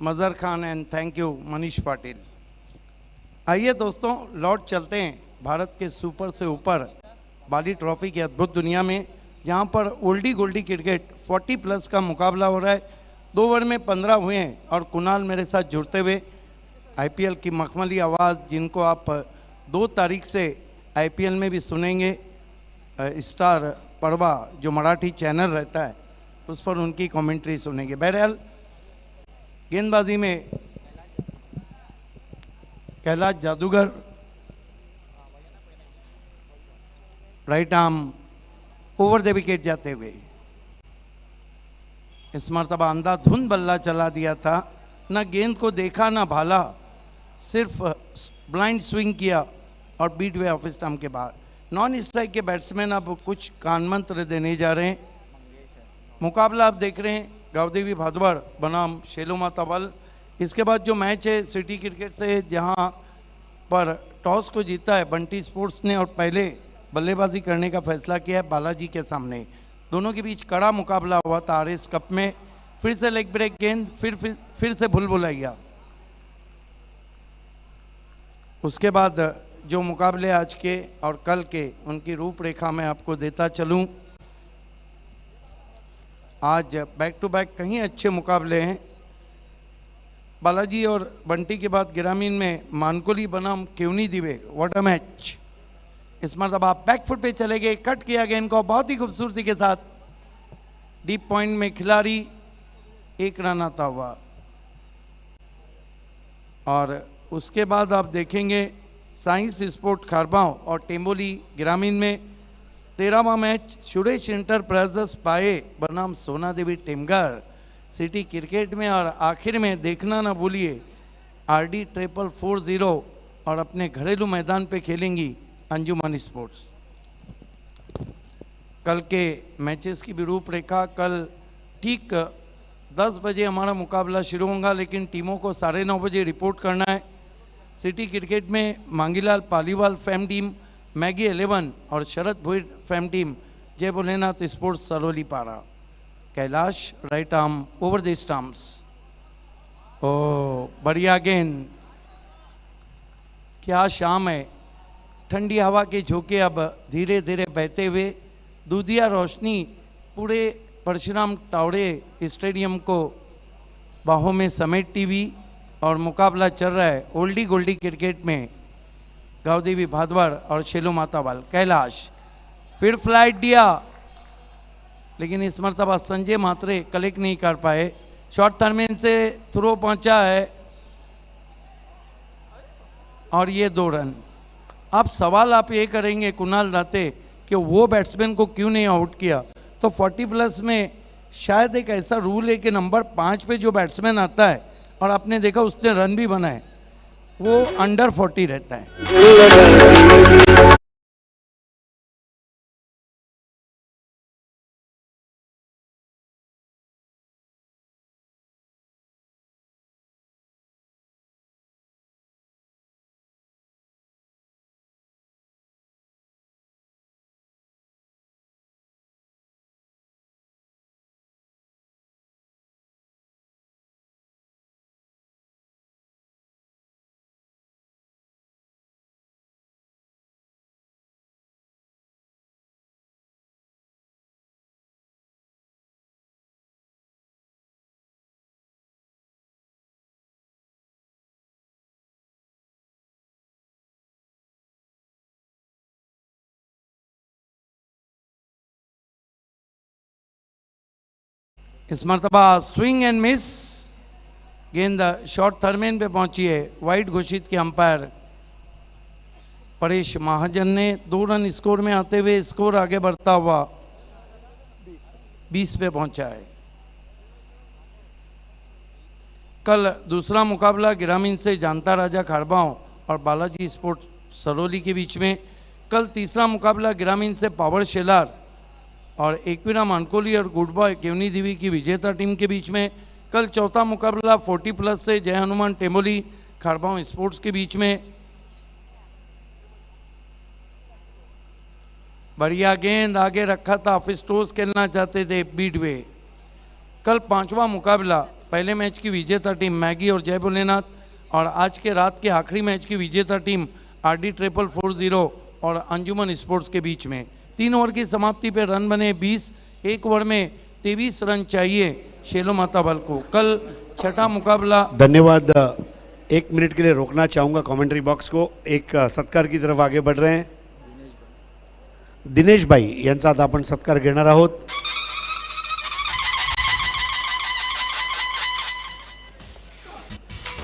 Mazhar Khan end thank you Manish Patil. आइए दोस्तों लौट चलते हैं भारत के सुपर से ऊपर बाली ट्रॉफी की अद्भुत दुनिया में, जहां पर ओल्डी गोल्डी क्रिकेट 40+ का मुकाबला हो रहा है. 2 ओवर में 15 हुए हैं और कुणाल मेरे साथ जुड़ते हुए आईपीएल की मखमली आवाज़, जिनको आप 2 तारीख से आईपीएल में भी सुनेंगे, स्टार पड़वा जो मराठी चैनल रहता है उस पर उनकी कमेंट्री सुनेंगे. बहरहाल गेंदबाजी में कैलाश जादूगर right arm over the wicket जाते हुए, इस मरतबा अंधाधुंध बल्ला चला दिया था, ना गेंद को देखा ना भाला, सिर्फ ब्लाइंड स्विंग किया और बीट वे ऑफ स्टंप के बाहर. नॉन स्ट्राइक के बैट्समैन अब कुछ कान मंत्र देने जा रहे हैं. मुकाबला आप देख रहे हैं गावदेवी भादवड़ बनाम शेलुमाता वल. इसके बाद जो मैच है सिटी क्रिकेट से, जहां पर टॉस को जीता है बंटी स्पोर्ट्स ने और पहले बल्लेबाजी करने का फैसला किया है बालाजी के सामने. दोनों के बीच कड़ा मुकाबला हुआ था आरएस कप में. फिर से लेग ब्रेक गेंद, फिर से भुलभुलैया. उसके बाद जो मुकाबले आज के और कल के उनकी रूपरेखा मैं आपको देता चलूं. आज बैक टू बैक कहीं अच्छे मुकाबले हैं. बालाजी और बंटी के बाद ग्रामीण में मानकोली बनाम केवनी दिवे, व्हाट अ मैच. इस मरतबा बैक फुट पे चले गए, कट किया गेंद को बहुत ही खूबसूरती के साथ. डीप पॉइंट में खिलाड़ी 1 रन आता हुआ. और उसके बाद आप देखेंगे साइंस स्पोर्ट खारबांव और टेम्बोली ग्रामीण में 13वां मैच सुरेश इंटरप्राइजेस पाए बनाम सोना देवी टेमगार सिटी क्रिकेट में. और आखिर में देखना ना भूलिए RD 440 और अपने घरेलू मैदान पे खेलेंगी अंजुमन स्पोर्ट्स. कल के मैचेस की भी रूपरेखा, कल ठीक 10 बजे हमारा मुकाबला शुरू होगा, लेकिन टीमों को 9:30 बजे रिपोर्ट करना है. सिटी क्रिकेट में Mangilal Paliwal fam team, Maggi 11 और Sharad Bhoir fam team, Jai Bholenath sports Saroli Para. Kailash right arm over the stumps. ओ बढ़िया गेंद, क्या शाम है. ठंडी हवा के झोंके अब धीरे धीरे बहते हुए दूधिया रोशनी पूरे परशुराम टावड़े स्टेडियम को बाहों में समेटती हुई और मुकाबला चल रहा है ओल्डी गोल्डी क्रिकेट में गावदेवी भादवड़ और शेलू मातावाल. कैलाश फिर फ्लाइट दिया, लेकिन इस मरतबा संजय मात्रे कलेक्ट नहीं कर पाए. शॉर्ट टर्मिन से थ्रो पहुंचा है और ये 2 रन. अब सवाल आप ये करेंगे कुणाल दाते कि वो बैट्समैन को क्यों नहीं आउट किया. तो 40+ में शायद एक ऐसा रूल है कि नंबर 5 पे जो बैट्समैन आता है और आपने देखा उसने रन भी बनाए, वो अंडर 40 रहता है। इस मरतबा स्विंग एंड मिस, गेंद शॉर्ट थर्मेन पे पहुंची है, वाइड घोषित किया अंपायर परेश महाजन ने। 2 रन स्कोर में आते हुए स्कोर आगे बढ़ता हुआ 20 पे पहुंचा है। कल दूसरा मुकाबला ग्रामीण से जानता राजा खारबांव और बालाजी स्पोर्ट्स सरोली के बीच में। कल तीसरा मुकाबला ग्रामीण से पावर शेलार और एकवीरा मानकोली और गुड बॉय केवनी देवी की विजेता टीम के बीच में। कल चौथा मुकाबला 40+ से जय हनुमान टेमोली खारबांव स्पोर्ट्स के बीच में। बढ़िया गेंद आगे रखा था, फिस्टोस खेलना चाहते थे बीडवे। कल 5वां मुकाबला पहले मैच की विजेता टीम मैगी और जय भोलेनाथ और आज के रात के आखिरी मैच की विजेता टीम RD 440 और अंजुमन स्पोर्ट्स के बीच में। 3 ओवर की समाप्ति पे रन बने 20। 1 ओवर में 23 रन चाहिए शेलो माता बल को। कल छठा मुकाबला। धन्यवाद। 1 मिनट के लिए रोकना चाहूँगा कमेंट्री बॉक्स को। एक सत्कार की तरफ आगे बढ़ रहे हैं। दिनेश भाई यांचा आता आपण सत्कार घेणार आहोत।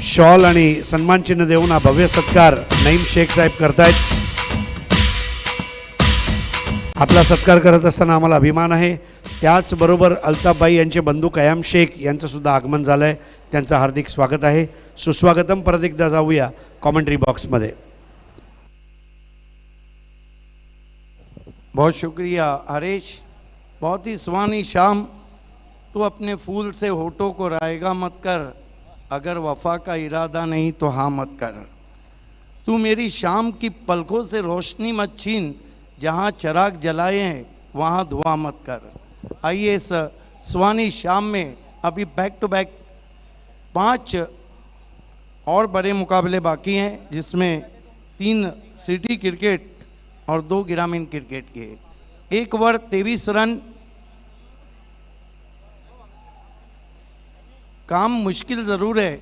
शॉल आणि सन्मान चिन्ह देऊन हा भव्य सत्कार नईम शेख साहेब करतायत। आपला सत्कार करत असताना आम्हाला अभिमान आहे। त्याचबरोबर अल्ताफबाई यांचे बंधू कयाम शेख यांचं सुद्धा आगमन झालं आहे, त्यांचं हार्दिक स्वागत आहे। सुस्वागतम। परत एकदा जाऊया कमेंट्री बॉक्समध्ये। बहुत शुक्रिया हरीश, बहुत ही सुहानी शाम। तू अपने फूल से होठों को रायगा मत कर, अगर वफा का इरादा नहीं तो हाँ मत कर। तू मेरी शाम की पलकों से रोशनी मत छीन, जहाँ चिराग जलाए हैं वहाँ धुआं मत कर। आइए इस सुहानी शाम में अभी बैक टू बैक 5 और बड़े मुकाबले बाकी हैं, जिसमें 3 सिटी क्रिकेट और 2 ग्रामीण क्रिकेट के। 1 ओवर 23 रन। काम मुश्किल ज़रूर है,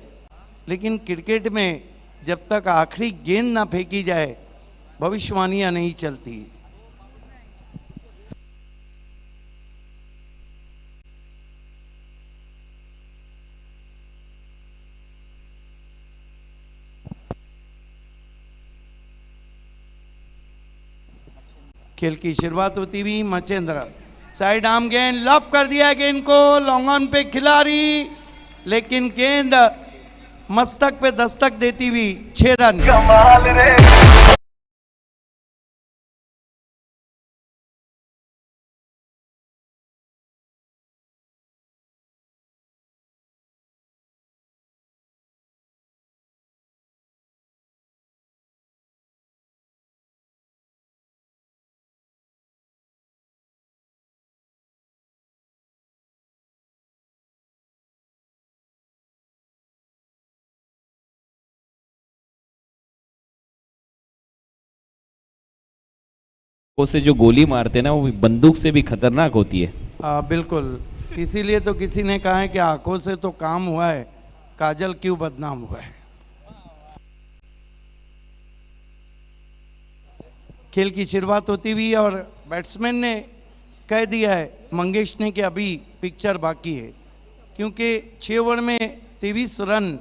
लेकिन क्रिकेट में जब तक आखिरी गेंद ना फेंकी जाए भविष्यवाणियाँ नहीं चलती। खेल की शुरुआत होती हुई मचेंद्र साइड आर्म गेंद लॉफ कर दिया गेंद को लॉन्ग ऑन पे खिलाड़ी, लेकिन गेंद मस्तक पे दस्तक देती हुई 6 रन। कमाल रे। से जो गोली मारते हैं ना वो बंदूक से भी खतरनाक होती है। बिल्कुल, इसीलिए तो किसी ने कहा है कि आंखों से तो काम हुआ है, काजल क्यों बदनाम हुआ है। खेल की शुरुआत होती हुई और बैट्समैन ने कह दिया है मंगेश ने कि अभी पिक्चर बाकी है, क्योंकि 6 ओवर में 23 रन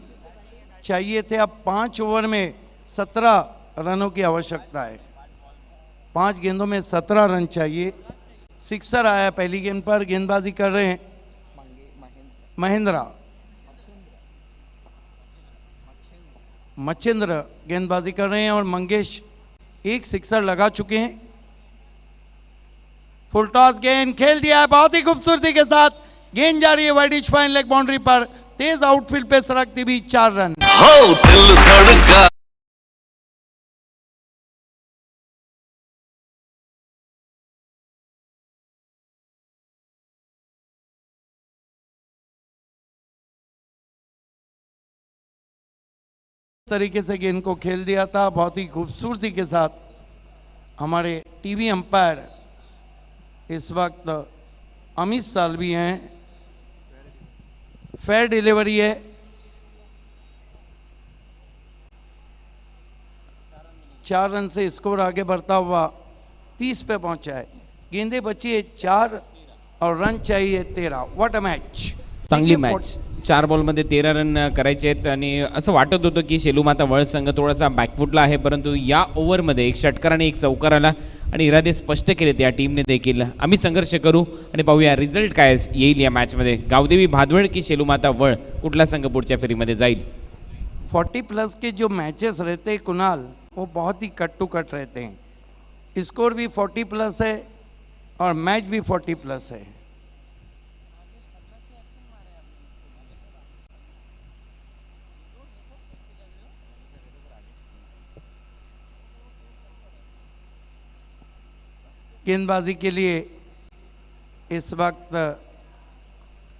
चाहिए थे। अब 5 ओवर में 17 रनों की आवश्यकता है। 5 गेंदों में 17 रन चाहिए। सिक्सर आया पहली गेंद पर। गेंदबाजी कर रहे हैं महेंद्र मच्छिंद्र गेंदबाजी कर रहे हैं और मंगेश एक सिक्सर लगा चुके हैं। फुल टॉस गेंद खेल दिया है बहुत ही खूबसूरती के साथ। गेंद जा रही है वाइड फाइन लेग बाउंड्री पर, तेज आउटफील्ड पे सरकती हुई 4 रन। तरीके से गेंद को खेल दिया था बहुत ही खूबसूरती के साथ। हमारे टीवी अंपायर इस वक्त अमित सालवी हैं। फेयर डिलीवरी है। चार रन से स्कोर आगे बढ़ता हुआ 30 पे पहुंचा है। गेंदे बची है 4 और रन चाहिए 13। व्हाट अ मैच, चांगली मॅच। 4 बॉलमध्ये 13 रन करायचे आहेत आणि असं वाटत होतं की शेलूमाता वळ संघ थोडासा बॅकफुटला आहे, परंतु या ओव्हरमध्ये एक षटकार आणि एक चौकार आला आणि इरादे स्पष्ट केलेत या टीमने देखील। आम्ही संघर्ष करू आणि पाहूया रिझल्ट काय येईल या मॅचमध्ये। गावदेवी भादवड की शेलूमाता वळ, कुठला संघ पुढच्या फेरीमध्ये जाईल। 40 प्लस के जो मैचेस रहते हैं कुणाल, वो बहुत ही कट टू कट रहते हैं। स्कोर भी 40 प्लस है और मैच भी 40 प्लस है। गेंदबाजी के लिए इस वक्त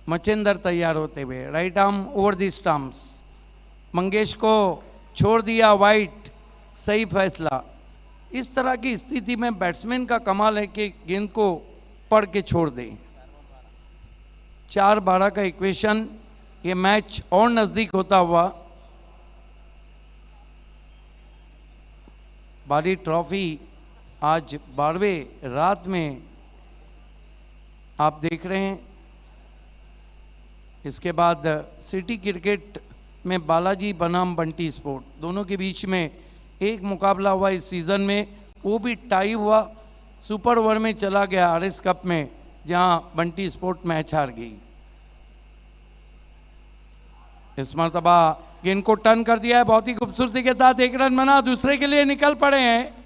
मचिंदर तैयार होते हुए, right arm over the stumps. Mangesh को छोड़ दिया वाइट, सही फैसला। इस तरह की स्थिति में बैट्समैन का कमाल है कि गेंद को पढ़ के छोड़ दे। 4-12 का इक्वेशन, ये मैच और नजदीक होता हुआ। बाली ट्रॉफी आज 12वें रात में आप देख रहे हैं। इसके बाद सिटी क्रिकेट में बालाजी बनाम बंटी स्पोर्ट, दोनों के बीच में एक मुकाबला हुआ इस सीज़न में, वो भी टाई हुआ। सुपर ओवर में चला गया आरएस कप में, जहां बंटी स्पोर्ट मैच हार गई। इस मरतबा गेंद को टर्न कर दिया है बहुत ही खूबसूरती के साथ। 1 रन बना, दूसरे के लिए निकल पड़े हैं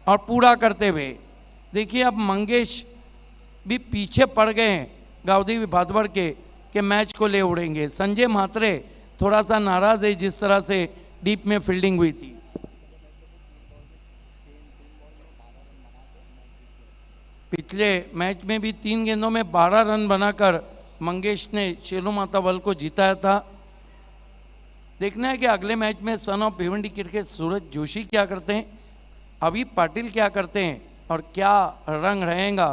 और पूरा करते हुए देखिए अब मंगेश भी पीछे पड़ गए हैं गावदेवी भादवड़ के मैच को ले उड़ेंगे। संजय म्हात्रे थोड़ा सा नाराज है जिस तरह से डीप में फील्डिंग हुई थी। पिछले मैच में भी 3 गेंदों में 12 रन बनाकर मंगेश ने शेलूमाता वल को जिताया था। देखना है कि अगले मैच में son of Bhiwandi cricket Suraj Joshi क्या करते हैं, अभी पाटिल क्या करते हैं और क्या रंग रहेगा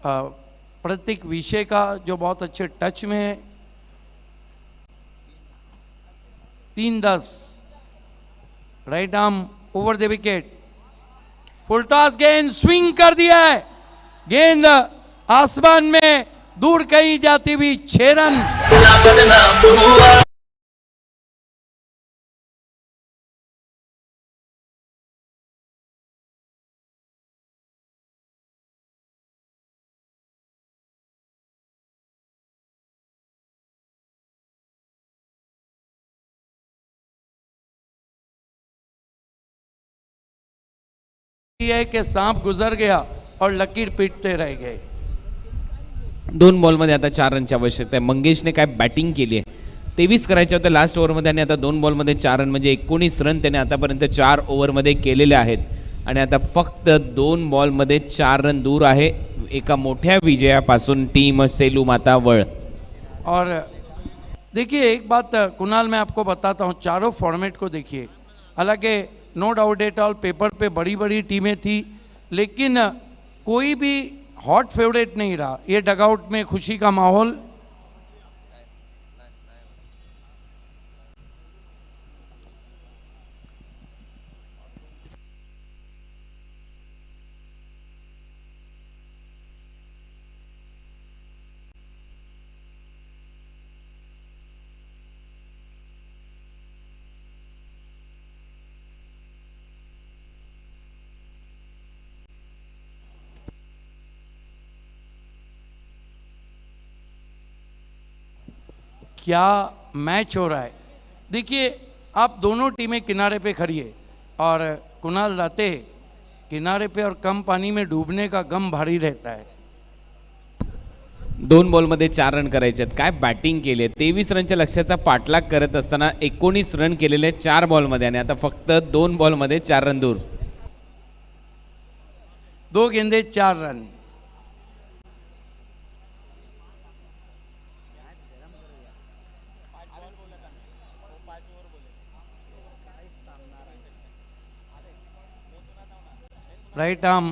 प्रतीक विषय का, जो बहुत अच्छे टच में है। 3-10, right arm over the wicket. Full toss गेंद स्विंग कर दिया है, गेंद आसमान में दूर कहीं जाती हुई 6 रन। है कि सांप गुजर गया और लकीर पीटते रह गए। 2 बॉलमध्ये आता 4 रनची आवश्यकता आहे। मंगेशने काय बॅटिंग केली आहे, 23 करायचे होते लास्ट ओव्हरमध्ये आणि आता 2 बॉलमध्ये 4 रन म्हणजे 19 रन त्याने आतापर्यंत 4 ओव्हरमध्ये केलेले आहेत आणि आता फक्त 2 बॉलमध्ये 4 रन दूर आहे एका मोठ्या विजयापासून टीम सेलूमाता वळ। और देखिए एक बात कुणाल मैं आपको बताता हूँ, चारों फॉर्मेट को देखिए। हालांकि no doubt at all paper पे बड़ी बड़ी टीमें थी, लेकिन कोई भी हॉट फेवरेट नहीं रहा। ये डगआउट में खुशी का माहौल। क्या मैच हो रहा है। देखिए, आप दोनों टीमें किनारे पे खड़ी है और कुणाल राते किनारे पे और कम पानी में डूबने का गम भारी रहता है। 2 बॉलमध्ये 4 रन करायचे आहेत. काय बॅटिंग केली आहे. 23 रनच्या लक्ष्याचा पाठलाग करत असताना 19 रन केलेले 4 बॉलमध्ये आणि आता फक्त 2 बॉलमध्ये 4 रन दूर. 2 गेंदे 4 run. Right arm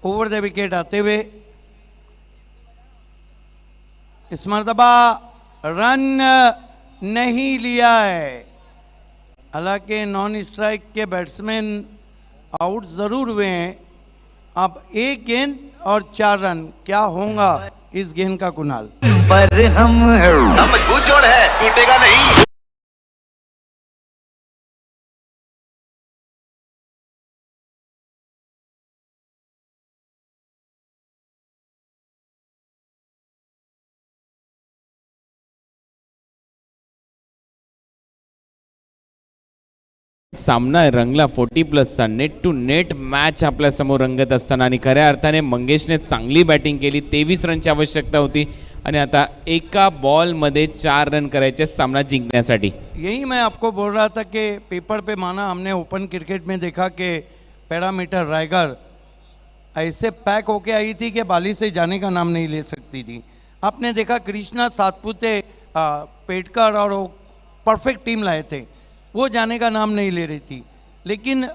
over the wicket आते हुए इस मर्तबा रन नहीं लिया है. हालांकि नॉन स्ट्राइक के बैट्समैन आउट जरूर हुए हैं. अब 1 गेंद और 4 रन. क्या होगा इस गेंद का कुणाल? पर हम मजबूत जोड़ है, टूटेगा नहीं. सामना रंगला 40+ नेट टू नेट मॅच आपल्या समोर रंगत असताना आणि खऱ्या अर्थाने मंगेशने चांगली बॅटिंग केली. 23 रनची आवश्यकता होती आणि आता एका बॉलमध्ये 4 रन करायचे सामना जिंकण्यासाठी. यही मैं आपको बोल रहा था कि पेपर पे माना हमने ओपन क्रिकेट में देखा कि पैरामीटर रायगर ऐसे पैक होके आई थी कि बाली से जाने का नाम नहीं ले सकती थी. आपने देखा कृष्णा सातपुते, पेटकर और वो परफेक्ट टीम लाए थे, वो जाने का नाम नहीं ले रही थी. लेकिन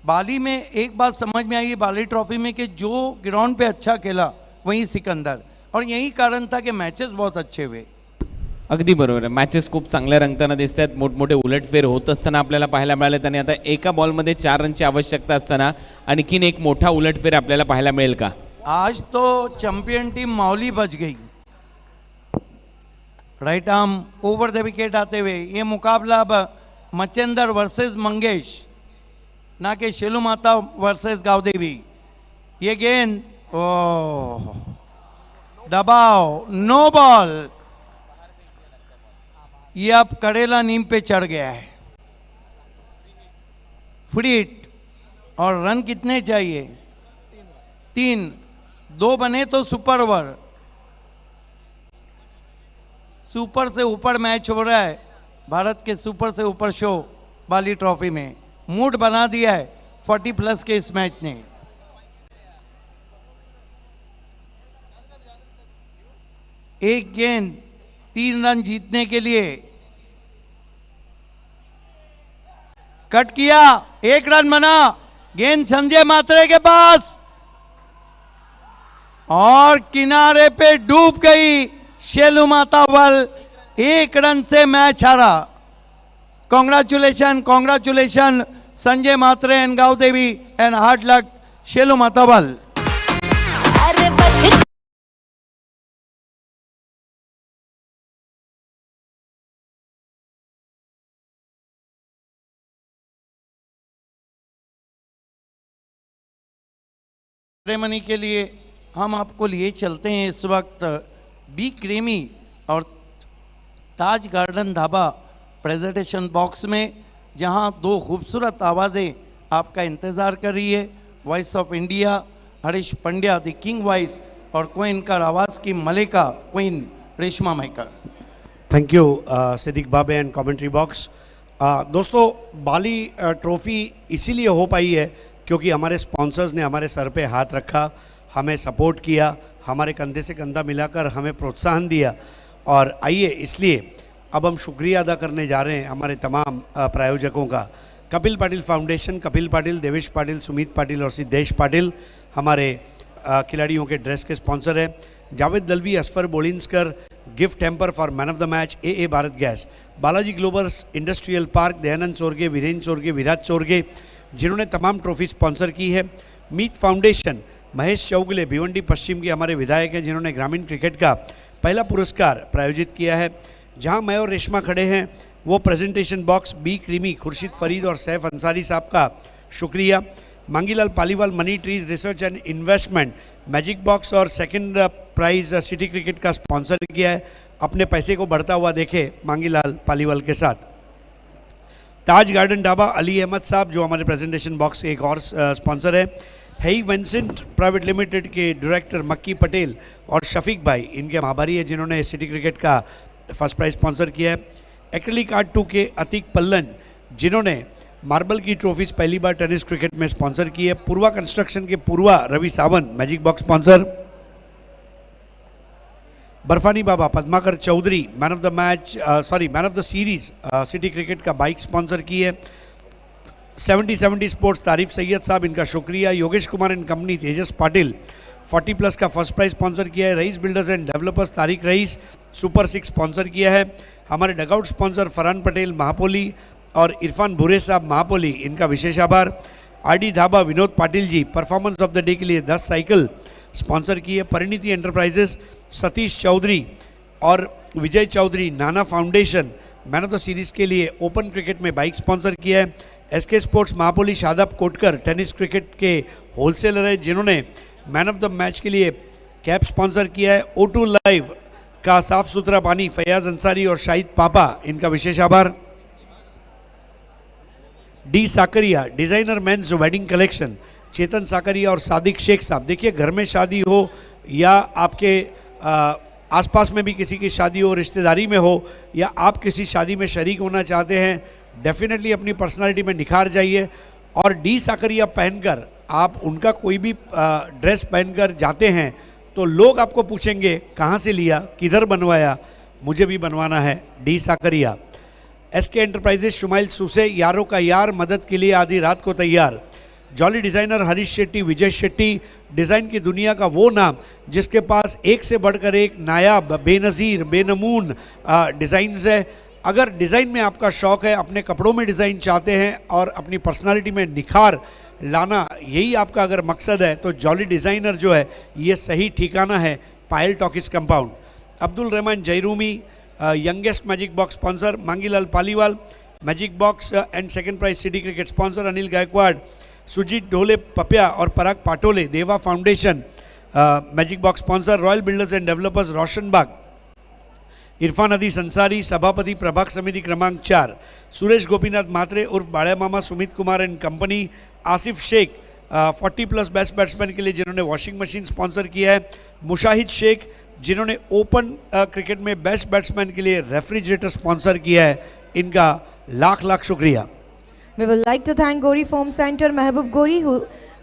बाली में एक बात समझ में आई बाली ट्रॉफी में कि जो ग्राउंड पे अच्छा खेला वहीं सिकंदर, और यही कारण था कि मैचेस बहुत अच्छे हुए. अगदी बरोबर आहे. मॅचेस खूप चांगल्या रंगताना दिसत आहेत. मोठमोठे उलटफेर होत असताना आपल्याला पाहायला मिळालेत आणि आता एका बॉलमध्ये 4 रनची आवश्यकता असताना आणखीन एक मोठा उलटफेर आपल्याला पाहायला मिळेल का? आज तो चैंपियन टीम माउली बच गई. Right arm over the wicket आते हुए ये मुकाबला अब मचेंदर वर्सेस मंगेश, ना कि शेलू माता वर्सेस गावदेवी. ये गेंद दबाव, नो बॉल. ये अब करेला नीम पे चढ़ गया है. फ्री हिट और रन कितने चाहिए? 3. 2 बने तो सुपर ओवर. सुपर से ऊपर मैच हो रहा है. भारत के सुपर से ऊपर शो बाली ट्रॉफी में मूड बना दिया है 40+ के इस मैच ने. एक गेंद 3 रन जीतने के लिए. कट किया, 1 रन बना. गेंद संजय मात्रे के पास और किनारे पे डूब गई शेलू माता वल. 1 रन से मैच हारा. कॉन्ग्रेचुलेशन, कॉन्ग्रेचुलेशन संजय मात्रे एंड गावदेवी एंड हार्ड लक शेलू माता वल. सेरेमनी के लिए हम आपको लिए चलते हैं इस वक्त बी क्रेमी और ताज गार्डन ढाबा प्रेजेंटेशन बॉक्स में, जहां 2 खूबसूरत आवाज़ें आपका इंतज़ार कर रही है. Voice of India Harish Pandya the king voice और क्वीन का आवाज़ की मलिका queen Reshma Maker. Thank you Siddiq Babe and commentary box. दोस्तों, बाली ट्रॉफ़ी इसीलिए हो पाई है क्योंकि हमारे स्पॉन्सर्स ने हमारे सर पे हाथ रखा, हमें सपोर्ट किया, हमारे कंधे से कंधा मिलाकर हमें प्रोत्साहन दिया. और आइए, इसलिए अब हम शुक्रिया अदा करने जा रहे हैं हमारे तमाम प्रायोजकों का. कपिल पाटिल फाउंडेशन, कपिल पाटिल, देवेश पाटिल, सुमित पाटिल और सिद्धेश पाटिल हमारे खिलाड़ियों के ड्रेस के स्पॉन्सर हैं. Javed Dalvi, Asfar Bolinskar, gift hamper for man of the match a Bharat gas, Balaji globals, industrial park, Dayanand Sorge, Virendra Sorge, Viraj Sorge जिन्होंने तमाम ट्रॉफी स्पॉन्सर की है. मीत फाउंडेशन, महेश चौगले भिवंडी पश्चिम के हमारे विधायक हैं जिन्होंने ग्रामीण क्रिकेट का पहला पुरस्कार प्रायोजित किया है. जहां मैं और रेशमा खड़े हैं वो presentation box B creamy, Khurshid Farid और सैफ अंसारी साहब का शुक्रिया. Mangilal Paliwal money trees research and investment magic box और सेकंड प्राइज सिटी क्रिकेट का स्पॉन्सर किया है. अपने पैसे को बढ़ता हुआ देखे मांगीलाल पालीवाल के साथ। ताज गार्डन ढाबा अली अहमद साहब जो हमारे प्रेजेंटेशन बॉक्स के एक और स्पॉन्सर है। हेई वेंसेंट प्राइवेट लिमिटेड के डायरेक्टर मक्की पटेल और शफीक भाई इनके हम आभारी है जिन्होंने सिटी क्रिकेट का फर्स्ट प्राइज स्पॉन्सर किया है। एक्रेलिक आर्ट 2 के अतीक पल्लन जिन्होंने मार्बल की ट्रॉफीज पहली बार टेनिस क्रिकेट में स्पॉन्सर की है। पूर्वा कंस्ट्रक्शन के Purva Ravi Sawant magic box sponsor. Barfani Baba Padmakar Chaudhary man of the series city cricket का बाइक स्पॉन्सर की है। 70 स्पोर्ट्स तारीफ सैयद साहब इनका शुक्रिया। योगेश कुमार एंड कंपनी तेजस पाटिल 40+ का फर्स्ट प्राइज स्पॉन्सर किया है। Rais builders and developers Tariq Rais super 6 sponsor किया है। हमारे डगआउट स्पॉन्सर फरहान पटेल महापोली और इरफान भूरे साहब महापोली इनका विशेष आभार। RD dhaba Vinod Patil ji performance of the day के लिए 10 साइकिल स्पॉन्सर की है। परिणीति एंटरप्राइजेस सतीश चौधरी और Vijay Chaudhary Nana foundation man of the series के लिए ओपन क्रिकेट में बाइक स्पॉन्सर किया है। SK sports महापोली Shadab Kotkar tennis cricket के होलसेलर है जिन्होंने मैन ऑफ द मैच के लिए कैप स्पॉन्सर किया है। O2 लाइव का साफ सुथरा पानी फयाज अंसारी और शाहिद पापा इनका विशेष आभार। D Sakariya designer men's wedding collection Chetan Sakariya और सादिक शेख साहब। देखिए घर में शादी हो या आपके आसपास में भी किसी की शादी हो, रिश्तेदारी में हो या आप किसी शादी में शरीक होना चाहते हैं, डेफिनेटली अपनी पर्सनालिटी में निखार जाइए और डी साकरिया पहनकर आप उनका कोई भी ड्रेस पहनकर जाते हैं तो लोग आपको पूछेंगे कहाँ से लिया, किधर बनवाया, मुझे भी बनवाना है। D Sakariya. SK enterprises Shumail सुसे यारों का यार मदद के लिए आधी रात को तैयार। जॉली डिज़ाइनर हरीश शेट्टी विजय शेट्टी डिज़ाइन की दुनिया का वो नाम जिसके पास एक से बढ़कर एक नायाब बेनज़ीर बेनमून डिज़ाइंस है। अगर डिज़ाइन में आपका शौक़ है, अपने कपड़ों में डिज़ाइन चाहते हैं और अपनी पर्सनालिटी में निखार लाना यही आपका अगर मकसद है तो जॉली डिज़ाइनर जो है ये सही ठिकाना है। Payal talkies compound. Abdul Rahman Jairumi youngest magic box sponsor. Mangilal Paliwal magic box and second prize city cricket sponsor. Anil Gaikwad Sujit Dhole Papiya और Parag Patole Deva foundation magic box sponsor. Royal builders and developers Roshanbagh. Irfan Adees Ansari सभापति प्रभाग समिति क्रमांक 4। सुरेश गोपीनाथ मात्रे उर्फ बाड़ा मामा Sumit Kumar and company. Asif Shaikh 40+ best batsman के लिए जिन्होंने वॉशिंग मशीन स्पॉन्सर किया है। मुशाहिद शेख जिन्होंने ओपन क्रिकेट में बेस्ट बैट्समैन के लिए रेफ्रिजरेटर स्पॉन्सर किया है, इनका लाख लाख शुक्रिया। We would like to thank Gori Foam Center महबूब गोरी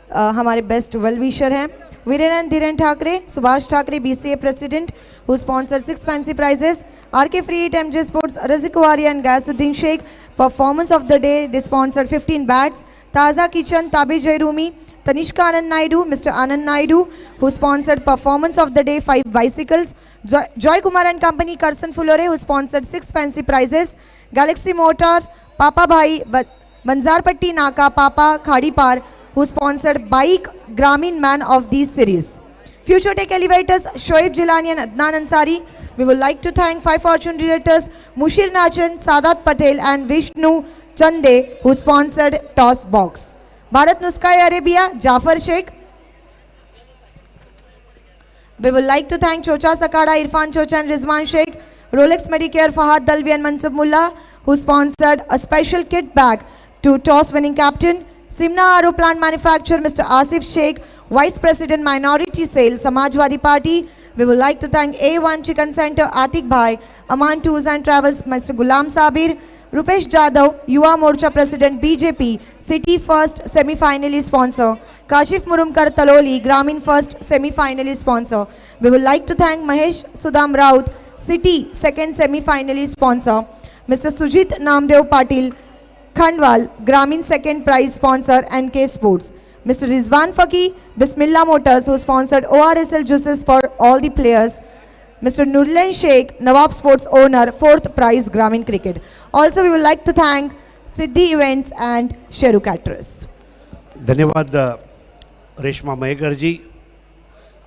हमारे बेस्ट वेल विशर हैं। Viren end Dhiren Thackeray Subhash Thackeray BCA president who sponsored 6 fancy prizes. RK Free 8 MJ Sports Razik Kuwari and Gayasuddin Sheikh performance of the day they sponsored 15 bats. Taza Kitchen Tabe Jairumi Tanishka Anand Naidu Mr. Anand Naidu who sponsored performance of the day 5 bicycles. Joy Kumar and Company Karsan Fulore who sponsored 6 fancy prizes. Galaxy Motor Papa Bhai Banzarpatti Naka Papa Khadipar who sponsored Bike Gramin Man of the series. Future Tech Elevators Shoaib Jilani and Adnan Ansari. We would like to thank 5 fortune directors Mushir Nachan, Sadat Patel and Vishnu Chande who sponsored Toss Box. Bharat Nuskai Arabia Jafar Sheikh. We would like to thank Chocha Sakada, Irfan Chocha and Rizwan Sheikh. Rolex Medicare Fahad Dalvi and Mansub Mullah who sponsored a special kit bag to toss winning captain. Simna Aro Plant Manufacturer Mr. Asif Sheikh, Vice President Minority Sales Samajwadi Party. We would like to thank A1 Chicken Center Atik Bhai, Aman Tours and Travels Mr. Gulam Sabir, Rupesh Jadhav, Yuva Morcha President BJP, City First Semi-Finalist Sponsor, Kashif Murumkar Taloli, Gramin First Semi-Finalist Sponsor. We would like to thank Mahesh Sudham Raut, City Second Semi-Finalist Sponsor, Mr. Sujit Namdev Patil, Khandwal, Gramin Second Prize Sponsor, NK Sports. Mr. Rizwan Faki, Bismillah Motors who sponsored ORSL juices for all the players. Mr. Nurlan Sheikh, Nawab Sports owner, 4th prize Gramin Cricket. Also we would like to thank Siddhi Events and Sheru Caterers. धन्यवाद रेशमा मयेकर जी।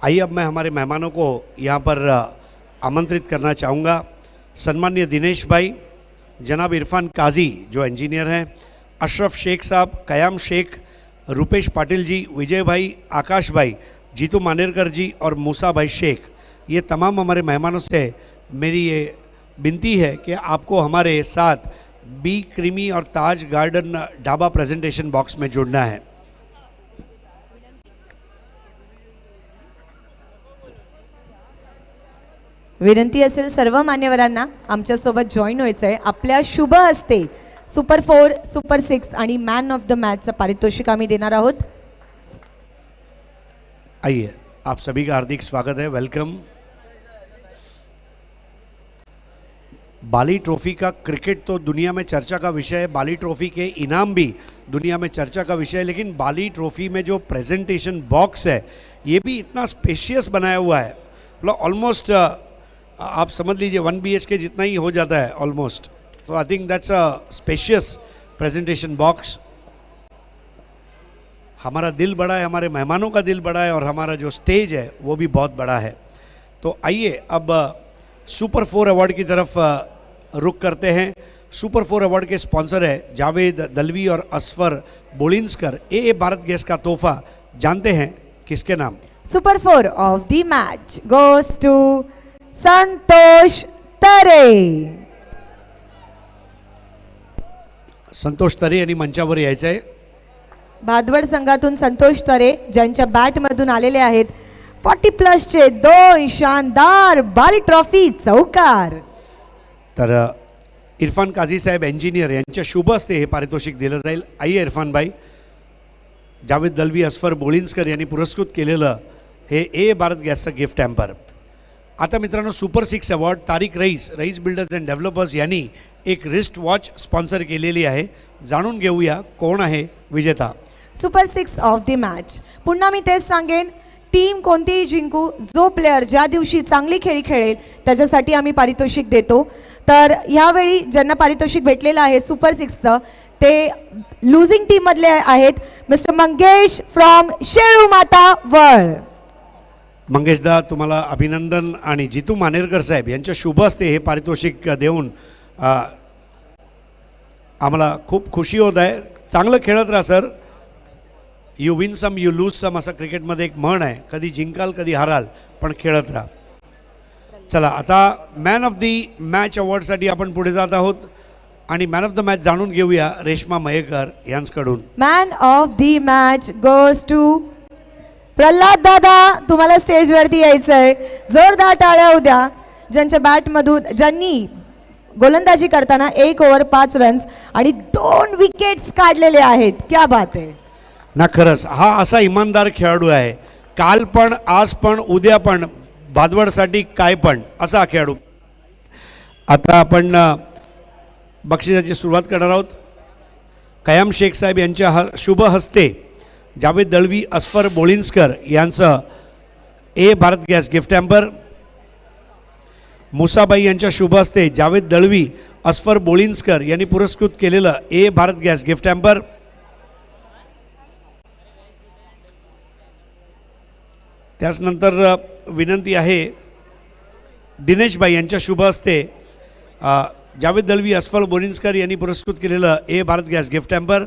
आइए अब मैं हमारे मेहमानों को यहाँ पर आमंत्रित करना चाहूँगा। सम्माननीय दिनेश भाई, जनाब इरफान काजी जो इंजीनियर हैं, अशरफ शेख साहब, कयाम शेख, रुपेश पाटिल जी, विजय भाई, आकाश भाई, जीतू मानेरकर जी और मूसा भाई शेख, ये तमाम हमारे मेहमानों से मेरी ये विनती है कि आपको हमारे साथ बी क्रीमी और ताज गार्डन ढाबा प्रेजेंटेशन बॉक्स में जुड़ना है। विनंती असेल सर्व मान्यवरांना आमच्यासोबत जॉईन व्हायचं आहे। आपल्या शुभ हस्ते सुपर 4, सुपर 6 आणि मॅन ऑफ द मॅचचं पारितोषिक आम्ही देणार आहोत। आइए, आप सभी का हार्दिक स्वागत है, वेलकम। बाली ट्रॉफी का क्रिकेट तो दुनिया में चर्चा का विषय है, बाली ट्रॉफी के इनाम भी दुनिया में चर्चा का विषय है, लेकिन बाली ट्रॉफी में जो प्रेजेंटेशन बॉक्स है ये भी इतना स्पेशियस बनाया हुआ है, मतलब ऑलमोस्ट आप समझ लीजिए 1 BHK जितना ही हो जाता है ऑलमोस्ट। तो I think that's a spacious presentation box. हमारा दिल बड़ा है, हमारे मेहमानों का दिल बड़ा है और हमारा जो स्टेज है वो भी बहुत बड़ा है। तो आइए अब सुपर 4 अवार्ड की तरफ रुख करते हैं। सुपर 4 अवार्ड के स्पॉन्सर है जावेद दलवी और असफर बोलिंस्कर। ए भारत गैस का तोहफा जानते हैं किसके नाम? Super 4 of the match goes to Santosh Tare. Santosh Tare यांनी मंचावर यायचं आहे। भादवड संघातून संतोष तरे ज्यांच्या बॅटमधून आलेले आहेत 40+ चे 2 शानदार बाली ट्रॉफी चौकार। तर इरफान काझी साहेब इंजिनियर यांच्या शुभ हस्ते हे पारितोषिक दिलं जाईल। आइए इरफान भाई, जावेद दलवी असफर बोलिंस्कर यांनी पुरस्कृत केलेलं हे ए भारत गॅसचं गिफ्ट हॅम्पर। आता मित्रांनो, super 6 award Tariq Rais builders and developers यांनी एक रिस्ट वॉच स्पॉन्सर केलेली आहे। जाणून घेऊया कोण आहे विजेता। सुपर 6 ऑफ द मॅच, पुन्हा मी तेच सांगेन, टीम कोणतीही जिंकू, जो प्लेअर ज्या दिवशी चांगली खेळी खेळेल त्याच्यासाठी आम्ही पारितोषिक देतो। तर यावेळी ज्यांना पारितोषिक भेटलेलं आहे सुपर 6चं ते लुझिंग टीम मधले आहेत मिस्टर मंगेश फ्रॉम शेळू माता वळ। मंगेशदा, तुम्हाला अभिनंदन। आणि जितू मानेरकर साहेब यांच्या शुभ हस्ते हे पारितोषिक देऊन आम्हाला खूप खुशी होत आहे। चांगलं खेळत राहा sir, you win some you lose some असं क्रिकेटमध्ये एक म्हण आहे, कधी जिंकाल कधी हाराल पण खेळत राहा। चला आता मॅन ऑफ दी मॅच अवॉर्डसाठी आपण पुढे जात आहोत आणि मॅन ऑफ द मॅच जाणून घेऊया रेश्मा मयेकर यांच्याकडून। Man of the match goes to Pralhad दादा। तुम्हाला स्टेजवरती यायचं आहे, जोरदार टाळ्या उद्या ज्यांच्या बॅटमधून ज्यांनी गोलंदाजी करताना 1 ओव्हर 5 रन्स आणि 2 विकेट्स काढलेले आहेत। क्या बात आहे ना, खरंच हा असा इमानदार खेळाडू आहे, काल पण आज पण उद्या पण भादवडसाठी काय पण असा खेळाडू। आता आपण बक्षिसाची सुरुवात करणार आहोत। कयाम शेख साहेब यांच्या शुभ हस्ते जावेद दळवी असफर बोलिंस्कर यांचं ए भारत गॅस गिफ्ट हॅम्पर। मुसाबाई यांच्या शुभ हस्ते जावेद दळवी असफर बोलिंस्कर यांनी पुरस्कृत केलेलं A Bharat gas gift hamper. त्याचनंतर विनंती आहे दिनेशबाई यांच्या शुभ हस्ते जावेद दळवी असफर बोलिंस्कर यांनी पुरस्कृत केलेलं A Bharat gas gift hamper.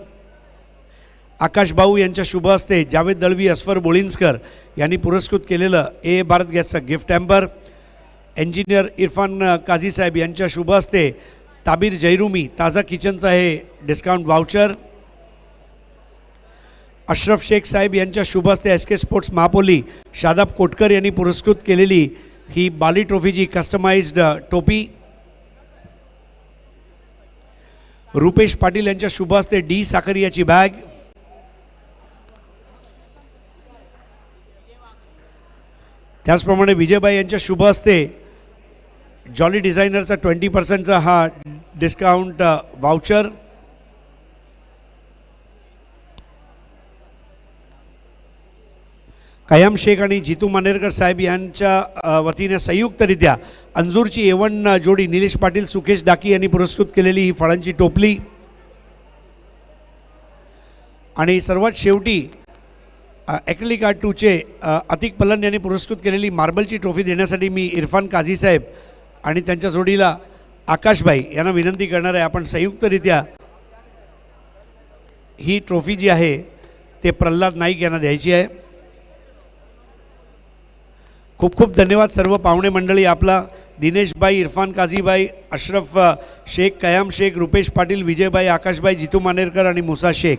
आकाश भाऊ यांच्या शुभ हस्ते जावेद दळवी असफर बोलिंस्कर यांनी पुरस्कृत केलेलं ए भारत गॅसचं gift hamper. Engineer Irfan Kazi साहेब यांच्या शुभ हस्ते ताबीर जयरुमी ताजा किचनचं हे डिस्काउंट वाउचर। अशरफ शेख साहेब यांच्या शुभ हस्ते SK स्पोर्ट्स महापोली शादाब कोटकर यांनी पुरस्कृत केलेली ही बाली ट्रॉफीची कस्टमाइज्ड टोपी। रुपेश पाटील यांच्या शुभ हस्ते डी साखरियाची बॅग। त्याचप्रमाणे विजयबाई यांच्या शुभ हस्ते जॉली डिझायनरचा 20% हा डिस्काउंट वाउचर। कयाम शेख आणि जितू मानेरकर साहेब यांच्या वतीने संयुक्तरित्या अंजूरची A1 जोडी निलेश पाटील सुकेश डाकी यांनी पुरस्कृत केलेली ही फळांची टोपली। आणि सर्वात शेवटी ॲक्रिलिक आर्ट 2चे अतिक पलन यांनी पुरस्कृत केलेली मार्बलची ट्रॉफी देण्यासाठी मी इरफान काझी साहेब आणि त्यांच्या जोडीला आकाशभाई यांना विनंती करणार आहे, आपण संयुक्तरित्या ही ट्रॉफी जी आहे ते प्रल्हाद नाईक यांना द्यायची आहे। खूप खूप धन्यवाद सर्व पाहुणे मंडळी, आपला दिनेशभाई, इरफान काझीभाई, अशरफ शेख, कयाम शेख, रुपेश पाटील, विजयभाई, आकाशभाई, जितू मानेरकर आणि मुसा शेख.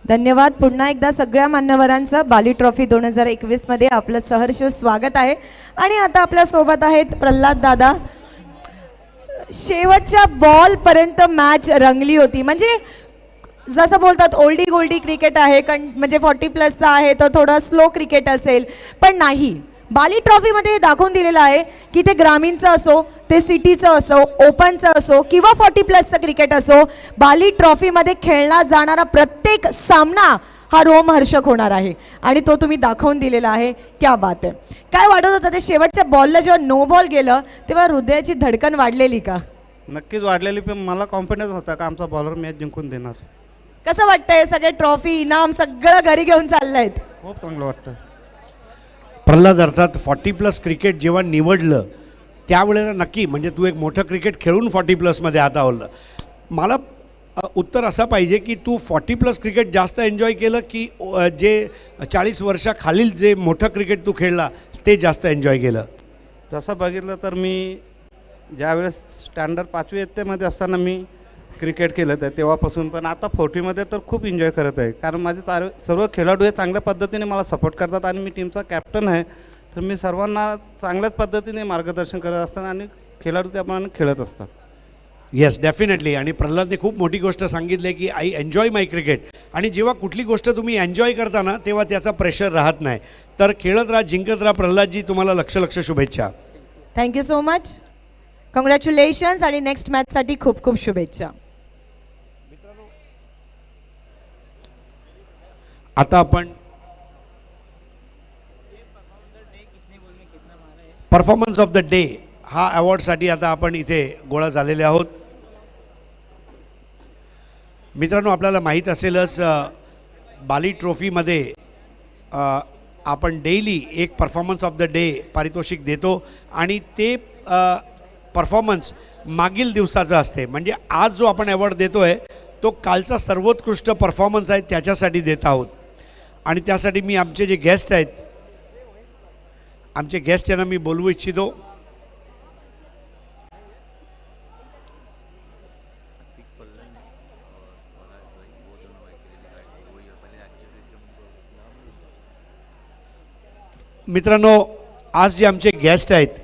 धन्यवाद. पुन्हा एकदा सगळ्या मान्यवरांचं बाली ट्रॉफी 2021 मध्ये आपलं सहर्ष स्वागत आहे. आणि आता आपल्या सोबत आहेत प्रल्हाद दादा. शेवटच्या बॉल पर्यंत मॅच रंगली होती. म्हणजे जसं बोलतात ओल्डी गोल्डी क्रिकेट आहे, म्हणजे 40+ आहे तर थोडं स्लो क्रिकेट असेल, पण नाही. बाली ट्रॉफीमध्ये हे दाखवून दिलेलं आहे की ते ग्रामीणचं असो, ते सिटीचं असो, ओपनचं असो किंवा 40+चं क्रिकेट असो, बाली ट्रॉफीमध्ये खेळला जाणारा प्रत्येक सामना हा रोमहर्षक होणार आहे आणि तो तुम्ही दाखवून दिलेला आहे. क्या बात आहे. काय वाटत होतं ते शेवटच्या बॉलला जेव्हा नो बॉल गेलं तेव्हा हृदयाची धडकन वाढलेली का? नक्कीच वाढलेली, पण मला कॉन्फिडन्स होता का आमचा बॉलर मॅच जिंकून देणार. कसं वाटतंय? सगळे ट्रॉफी इनाम सगळं घरी घेऊन चाललंयत? खूप चांगलं वाटतं. प्रल्हाद, अर्थात 40+ क्रिकेट जेव्हा निवडलं त्यावेळेला नक्की म्हणजे तू एक मोठं क्रिकेट खेळून 40+मध्ये आता आलं. मला उत्तर असं पाहिजे की तू 40+ क्रिकेट जास्त एन्जॉय केलं की जे 40 वर्षाखालील जे मोठं क्रिकेट तू खेळला ते जास्त एन्जॉय केलं? तसं बघितलं तर मी ज्यावेळेस स्टँडर्ड 5वी इयत्तेमध्ये असताना मी क्रिकेट केलं तर तेव्हापासून, पण आता 40मध्ये तर खूप एन्जॉय करत आहे. कारण माझे सर्व खेळाडू हे चांगल्या पद्धतीने मला सपोर्ट करतात आणि मी टीमचा कॅप्टन आहे, तर मी सर्वांना चांगल्याच पद्धतीने मार्गदर्शन करत असताना आणि खेळाडू त्याप्रमाणे खेळत असतात. Yes, definitely. आणि प्रल्हादने खूप मोठी गोष्ट सांगितली की आय एन्जॉय माय क्रिकेट. आणि जेव्हा कुठली गोष्ट तुम्ही एन्जॉय करता ना तेव्हा त्याचा प्रेशर राहत नाही. तर खेळत राहा, जिंकत राहा. प्रल्हादजी, तुम्हाला लक्ष शुभेच्छा. Thank you so much. कॉंग्रॅच्युलेशन्स आणि नेक्स्ट मॅचसाठी खूप खूप शुभेच्छा. आता आपण परफॉर्मन्स ऑफ द डे हा अवॉर्डसाठी आता आपण इथे गोळा झालेले आहोत. मित्रांनो, आपल्याला माहीत असेलच बाली ट्रॉफीमध्ये आपण डेली एक परफॉर्मन्स ऑफ द डे पारितोषिक देतो आणि ते परफॉर्मन्स मागील दिवसाचं असते. म्हणजे आज जो आपण अवॉर्ड देतो आहे तो कालचा सर्वोत्कृष्ट परफॉर्मन्स आहे त्याच्यासाठी देत आहोत. आणि त्यासाठी मी आमचे जे गेस्ट आहेत, आमचे गेस्ट यांना मी बोलवू इच्छितो. मित्रांनो, आज जे आमचे गेस्ट आहेत